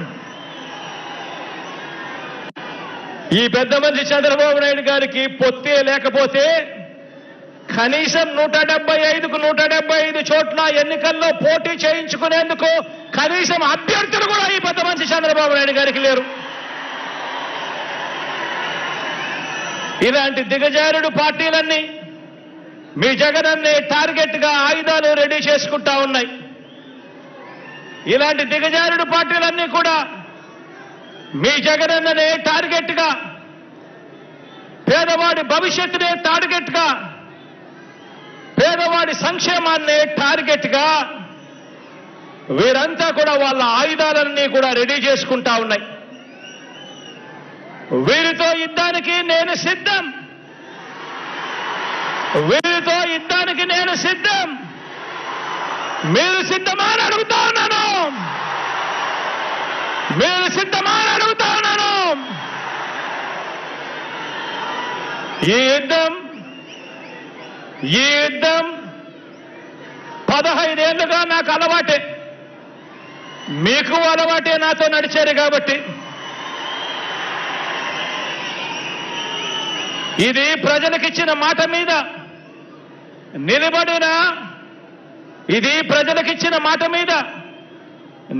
Speaker 2: ఈ పెద్ద మనిషి చంద్రబాబు నాయుడు గారికి పొత్తే లేకపోతే కనీసం 175కు 175 చోట్ల ఎన్నికల్లో పోటీ చేయించుకునేందుకు కనీసం అభ్యర్థులు కూడా ఈ పెద్ద మనిషి చంద్రబాబు నాయుడు గారికి లేరు. ఇలాంటి దిగజారుడు పార్టీలన్నీ మీ జగనన్నే టార్గెట్ గా ఆయుధాలు రెడీ చేసుకుంటా ఉన్నాయి. ఇలాంటి దిగజారుడు పార్టీలన్నీ కూడా మీ జగనన్ననే టార్గెట్ గా, పేదవాడి భవిష్యత్తునే టార్గెట్ గా, పేదవాడి సంక్షేమాన్నే టార్గెట్ గా వీరంతా కూడా వాళ్ళ ఆయుధాలన్నీ కూడా రెడీ చేసుకుంటా ఉన్నాయి. వీరితో యుద్ధానికి నేను సిద్ధం, వీరితో యుద్ధానికి నేను సిద్ధం. మీరు సిద్ధమా అని అడుగుతా ఉన్నాను. మీరు సిద్ధమా అని అడుగుతా ఉన్నాను. ఈ యుద్ధం 15 ఏళ్లుగా నాకు అలవాటే, మీకు అలవాటే నాతో నడిచారు కాబట్టి. ఇది ప్రజలకిచ్చిన మాట మీద నిలబడిన,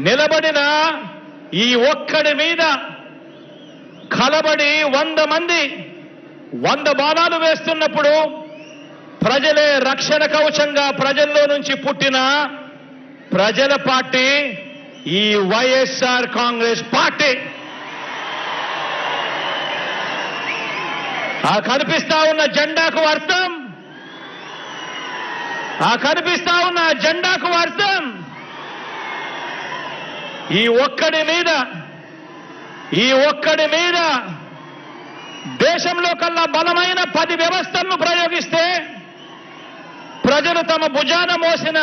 Speaker 2: నిలబడిన ఈ ఒక్కడి మీద కలబడి 100 మంది 100 బాణాలు వేస్తున్నప్పుడు ప్రజలే రక్షణ కవచంగా ప్రజల్లో నుంచి పుట్టిన ప్రజల పార్టీ ఈ వైఎస్ఆర్ కాంగ్రెస్ పార్టీ. ఆ కనిపిస్తా ఉన్న జెండాకు అర్థం, ఈ ఒక్కడి మీద దేశంలో కల్లా బలమైన 10 వ్యవస్థలను ప్రయోగిస్తే ప్రజలు తమ భుజాన మోసిన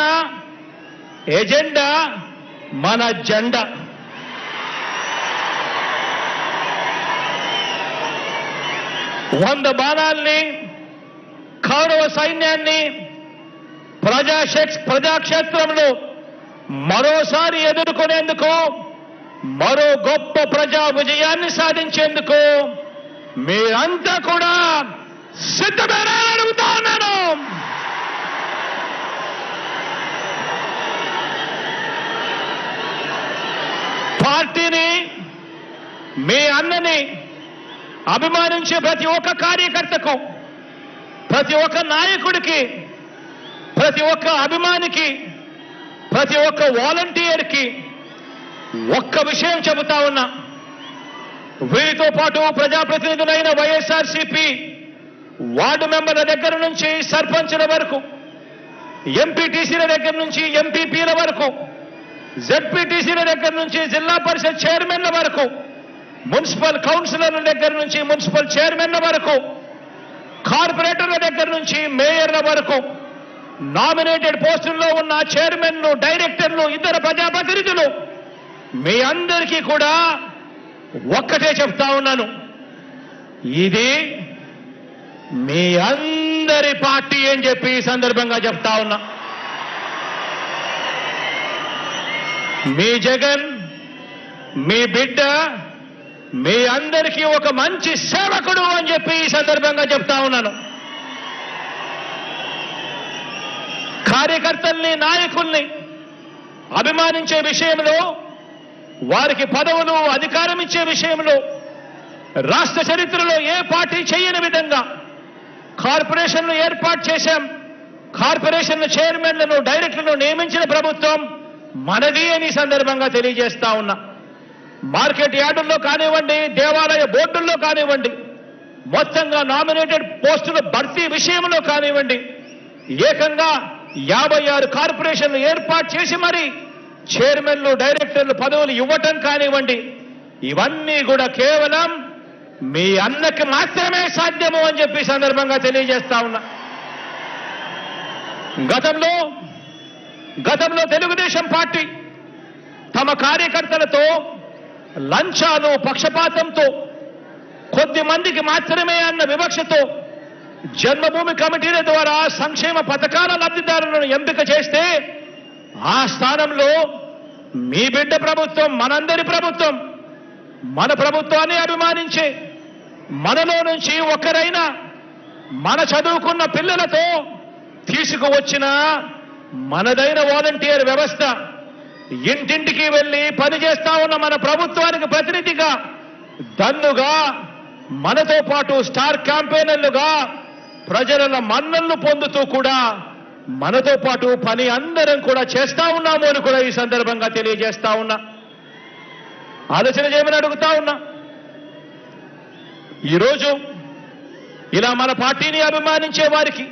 Speaker 2: ఎజెండా మన జెండా. వంద బాణాల్ని, కౌరవ సైన్యాన్ని ప్రజాక్షేత్రంలో మరోసారి ఎదుర్కొనేందుకు, మరో గొప్ప ప్రజా విజయాన్ని సాధించేందుకు మీరంతా కూడా సిద్ధమేనా అని అడుగుతా ఉన్నాను. పార్టీని, మీ అన్నని అభిమానించే ప్రతి ఒక్క కార్యకర్తకు, ప్రతి ఒక్క నాయకుడికి, ప్రతి ఒక్క అభిమానికి, ప్రతి ఒక్క వాలంటీర్కి ఒక్క విషయం చెబుతా ఉన్నా. వీరితో పాటు ప్రజాప్రతినిధులైన వైఎస్ఆర్సీపీ వార్డు మెంబర్ల దగ్గర నుంచి సర్పంచుల వరకు, ఎంపీటీసీల దగ్గర నుంచి ఎంపీపీల వరకు, జెడ్పీటీసీల దగ్గర నుంచి జిల్లా పరిషత్ చైర్మన్ల వరకు, మున్సిపల్ కౌన్సిలర్ల దగ్గర నుంచి మున్సిపల్ చైర్మన్ల వరకు, కార్పొరేటర్ల దగ్గర నుంచి మేయర్ల వరకు నామినేటెడ్ పోస్టుల్లో ఉన్న చైర్మన్లు, డైరెక్టర్లు, ఇతర ప్రజాప్రతినిధులు మీ అందరికీ కూడా ఒక్కటే చెప్తా ఉన్నాను, ఇది మీ అందరి పార్టీ అని చెప్పి ఈ సందర్భంగా చెప్తా ఉన్నా. మీ జగన్, మీ బిడ్డ మీ అందరికీ ఒక మంచి సేవకుడు అని చెప్పి ఈ సందర్భంగా చెప్తా ఉన్నాను. కార్యకర్తల్ని, నాయకుల్ని అభిమానించే విషయంలో, వారికి పదవులు, అధికారం ఇచ్చే విషయంలో రాష్ట్ర చరిత్రలో ఏ పార్టీ చేయని విధంగా కార్పొరేషన్లు ఏర్పాటు చేశాం. కార్పొరేషన్ల చైర్మన్లను, డైరెక్టర్లను నియమించిన ప్రభుత్వం మనది అని సందర్భంగా తెలియజేస్తా ఉన్నా. మార్కెట్ యార్డుల్లో కానివ్వండి, దేవాలయ బోర్డుల్లో కానివ్వండి, మొత్తంగా నామినేటెడ్ పోస్టుల భర్తీ విషయంలో కానివ్వండి, ఏకంగా 56 కార్పొరేషన్లు ఏర్పాటు చేసి మరి చైర్మన్లు, డైరెక్టర్లు పదవులు ఇవ్వటం కానివ్వండి, ఇవన్నీ కూడా కేవలం మీ అన్నకి మాత్రమే సాధ్యము అని చెప్పి సందర్భంగా తెలియజేస్తా ఉన్నా. గతంలో తెలుగుదేశం పార్టీ తమ కార్యకర్తలతో లంచాలు, పక్షపాతంతో, కొద్ది మందికి మాత్రమే అన్న వివక్షతో జన్మభూమి కమిటీల ద్వారా సంక్షేమ పథకాల లబ్ధిదారులను ఎంపిక చేస్తే, ఆ స్థానంలో మీ బిడ్డ ప్రభుత్వం, మనందరి ప్రభుత్వం, మన ప్రభుత్వాన్ని అభిమానించే, మనలో నుంచి ఒక్కరైనా మన చదువుకున్న పిల్లలతో తీసుకువచ్చిన మనదైన వాలంటీర్ వ్యవస్థ, ఇంటింటికి వెళ్లి పనిచేస్తా ఉన్న మన ప్రభుత్వానికి ప్రతినిధిగా, దన్నుగా, మనతో పాటు స్టార్ క్యాంపెయినర్లుగా ప్రజల మన్నలను పొందుతూ కూడా మనతో పాటు పని అందరం కూడా చేస్తా ఉన్నాము అని కూడా ఈ సందర్భంగా తెలియజేస్తా ఉన్నా. ఆలోచన చేయమని అడుగుతా ఉన్నా. ఈరోజు ఇలా మన పార్టీని అభిమానించే వారికి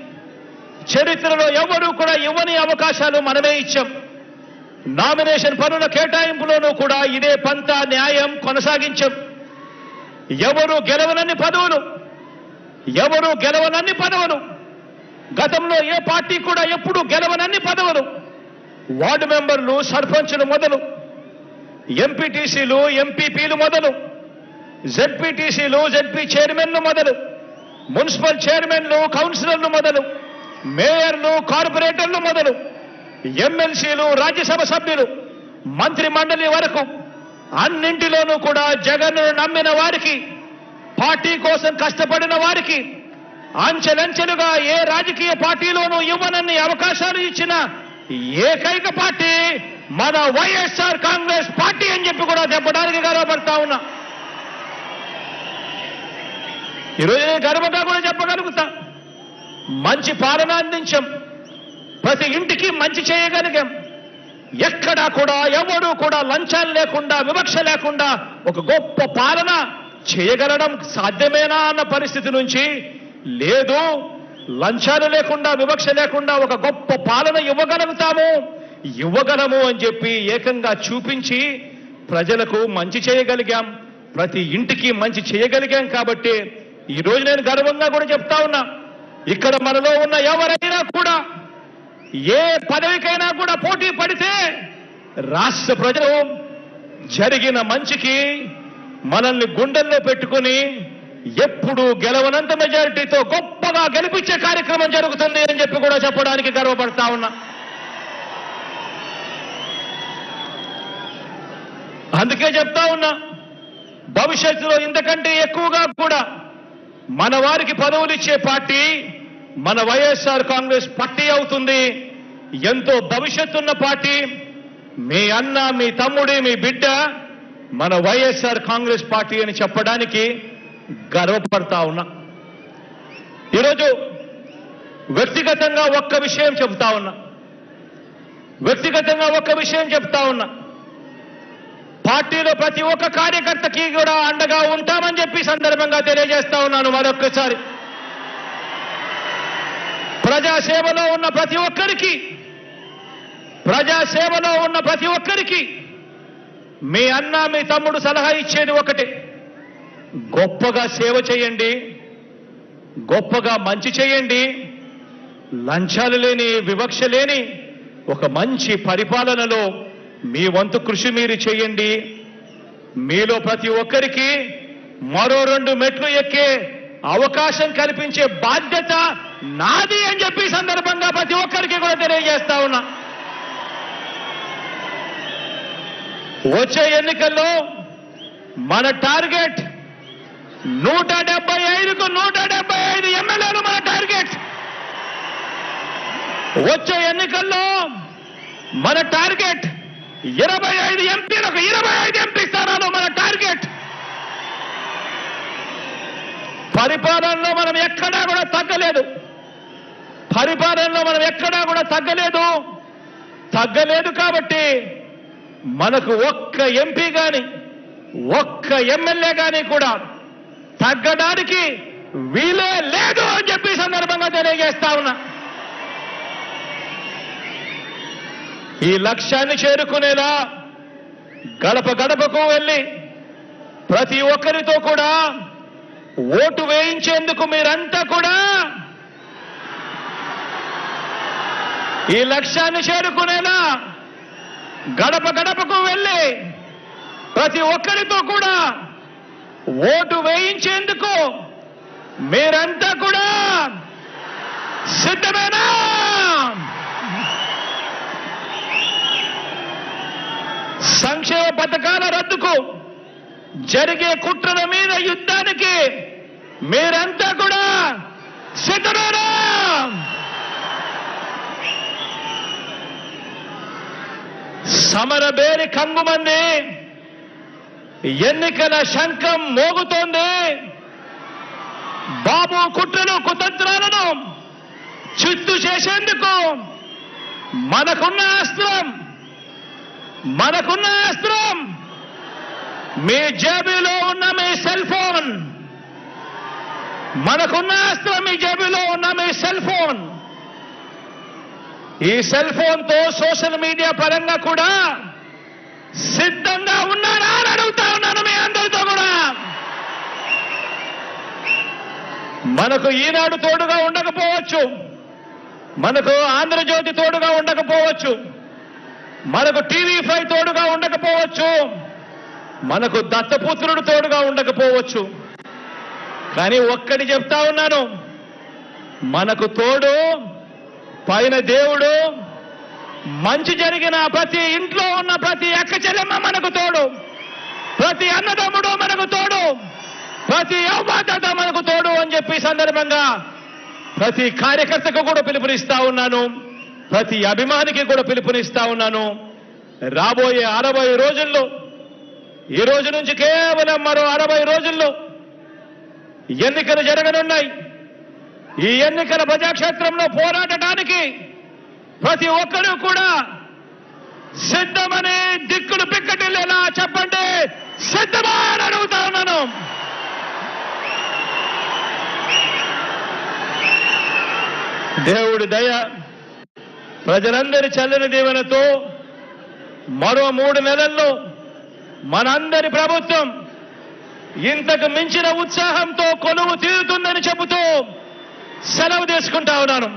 Speaker 2: చరిత్రలో ఎవరూ కూడా ఇవ్వని అవకాశాలు మనమే ఇచ్చాం. నామినేషన్ పనుల కేటాయింపులోనూ కూడా ఇదే పంత న్యాయం కొనసాగించాం. ఎవరు గెలవనన్ని పదవులు, గతంలో ఏ పార్టీ కూడా ఎప్పుడు గెలవనన్ని పదవులు, వార్డు మెంబర్లు, సర్పంచులు మొదలు, ఎంపీటీసీలు, ఎంపీపీలు మొదలు, జెడ్పీటీసీలు, జెడ్పీ చైర్మన్లు మొదలు, మున్సిపల్ చైర్మన్లు, కౌన్సిలర్లు మొదలు, మేయర్లు, కార్పొరేటర్లు మొదలు, ఎమ్మెల్సీలు, రాజ్యసభ సభ్యులు, మంత్రి మండలి వరకు అన్నింటిలోనూ కూడా జగన్ను నమ్మిన వారికి, పార్టీ కోసం కష్టపడిన వారికి అంచెలంచెలుగా ఏ రాజకీయ పార్టీలోనూ ఇవ్వనన్ని అవకాశాలు ఇచ్చిన ఏకైక పార్టీ మన వైఎస్ఆర్ కాంగ్రెస్ పార్టీ అని చెప్పి కూడా చెప్పడానికి గర్వపడతా ఉన్నా. ఈరోజు నేను గర్వంగా కూడా చెప్పగలుగుతా, మంచి పాలన అందించాం, ప్రతి ఇంటికి మంచి చేయగలిగాం. ఎక్కడా కూడా ఎవరూ కూడా లంచాలు లేకుండా, వివక్ష లేకుండా ఒక గొప్ప పాలన చేయగలడం సాధ్యమేనా అన్న పరిస్థితి నుంచి, లేదు లంచాలు లేకుండా, వివక్ష లేకుండా ఒక గొప్ప పాలన ఇవ్వగలము అని చెప్పి ఏకంగా చూపించి ప్రజలకు మంచి చేయగలిగాం, ప్రతి ఇంటికి మంచి చేయగలిగాం. కాబట్టి ఈరోజు నేను గర్వంగా కూడా చెప్తా ఉన్నా, ఇక్కడ మనలో ఉన్న ఎవరైనా కూడా ఏ పదవికైనా కూడా పోటీ పడితే రాష్ట్ర ప్రజలు జరిగిన మంచికి మనల్ని గుండెల్లో పెట్టుకుని ఎప్పుడు గెలవనంత మెజారిటీతో గొప్పగా గెలిపించే కార్యక్రమం జరుగుతుంది అని చెప్పి కూడా చెప్పడానికి గర్వపడతా ఉన్నా. అందుకే చెప్తా ఉన్నా, భవిష్యత్తులో ఇంతకంటే ఎక్కువగా కూడా మన వారికి పదవులు ఇచ్చే పార్టీ మన వైఎస్ఆర్ కాంగ్రెస్ పార్టీ అవుతుంది. ఎంతో భవిష్యత్తున్న పార్టీ, మీ అన్న, మీ తమ్ముడి, మీ బిడ్డ మన వైఎస్ఆర్ కాంగ్రెస్ పార్టీ అని చెప్పడానికి గర్వపడతా ఉన్నా. ఈరోజు వ్యక్తిగతంగా ఒక్క విషయం చెప్తా ఉన్నా, పార్టీలో ప్రతి ఒక్క కార్యకర్తకి కూడా అండగా ఉంటామని చెప్పి సందర్భంగా తెలియజేస్తా ఉన్నాను. మరొక్కసారి ప్రజాసేవలో ఉన్న ప్రతి ఒక్కరికి మీ అన్న, మీ తమ్ముడు సలహా ఇచ్చేది ఒకటే, గొప్పగా సేవ చేయండి, గొప్పగా మంచి చేయండి, లంచాలు లేని, వివక్ష లేని ఒక మంచి పరిపాలనలో మీ వంతు కృషి మీరు చేయండి. మీలో ప్రతి ఒక్కరికి మరో 2 మెట్లు ఎక్కే అవకాశం కల్పించే బాధ్యత నాది అని చెప్పి సందర్భంగా ప్రతి ఒక్కరికి కూడా తెలియజేస్తా ఉన్నా. వచ్చే ఎన్నికల్లో మన టార్గెట్ 175కు 175 ఎమ్మెల్యేలు మన టార్గెట్. వచ్చే ఎన్నికల్లో మన టార్గెట్ 25 ఎంపీలకు 25 ఎంపీ స్థానాలు మన టార్గెట్. పరిపాలనలో మనం ఎక్కడా కూడా తగ్గలేదు. పరిపాలనలో మనం ఎక్కడా కూడా తగ్గలేదు కాబట్టి మనకు ఒక్క ఎంపీ గాని ఒక్క ఎమ్మెల్యే గాని కూడా తగ్గడానికి వీలే లేదు అని చెప్పి సందర్భంగా తెలియజేస్తా ఉన్నా. ఈ లక్ష్యాన్ని చేరుకునేలా గడప గడపకు వెళ్ళి ప్రతి ఒక్కరితో కూడా ఓటు వేయించేందుకు మీరంతా కూడా ఈ లక్ష్యాన్ని చేరుకునేలా గడప గడపకు వెళ్ళి ప్రతి ఒక్కరితో కూడా ఓటు వేయించేందుకు మీరంతా కూడా సిద్ధమేనా? సంక్షేమ పథకాల రద్దుకు జరిగే కుట్రల మీద యుద్ధానికి మీరంతా కూడా సిద్ధమేనా? సమరబేరి కంగుమంది, ఎన్నికల శంఖం మోగుతోంది. బాబు కుట్రలు కుతంత్రాలను చిత్తు చేసేందుకు మనకున్న అస్త్రం మీ జేబులో ఉన్న మీ సెల్ ఫోన్. మనకున్న అస్త్రం మీ జేబులో ఉన్న మీ సెల్ ఫోన్. ఈ సెల్ ఫోన్ తో సోషల్ మీడియా పరంగా కూడా సిద్ధంగా ఉన్నారా అని అడుగుతా ఉన్నాను మీ అందరితో కూడా. మనకు ఈనాడు తోడుగా ఉండకపోవచ్చు, మనకు ఆంధ్రజ్యోతి తోడుగా ఉండకపోవచ్చు, మనకు టీవీ5 తోడుగా ఉండకపోవచ్చు, మనకు దత్తపుత్రుడు తోడుగా ఉండకపోవచ్చు. కానీ ఒక్కటి చెప్తా ఉన్నాను, మనకు తోడు పైన దేవుడు. మంచి జరిగిన ప్రతి ఇంట్లో ఉన్న ప్రతి అక్క చెల్లెమ్మ మనకు తోడు, ప్రతి అన్నదమ్ముడు మనకు తోడు, ప్రతి అవ్వాతాత మనకు తోడు అని చెప్పి సందర్భంగా ప్రతి కార్యకర్తకు కూడా పిలుపునిస్తా ఉన్నాను, ప్రతి అభిమానికి కూడా పిలుపునిస్తా ఉన్నాను. రాబోయే 60 రోజుల్లో, ఈ రోజు నుంచి కేవలం మరో 60 రోజుల్లో ఎన్నికలు జరగనున్నాయి. ఈ ఎన్నికల ప్రజాక్షేత్రంలో పోరాడటానికి ప్రతి ఒక్కరూ కూడా సిద్ధమని దిక్కులు పిక్కటిల్లేలా చెప్పండి, సిద్ధమా అని అడుగుతా ఉన్నాను. దేవుడి దయ, ప్రజలందరి చల్లని దీవెనతో మరో 3 నెలల్లో మనందరి ప్రభుత్వం ఇంతకు మించిన ఉత్సాహంతో కొలువు తీరుతుందని చెబుతూ సెలవు తీసుకుంటా ఉన్నాను.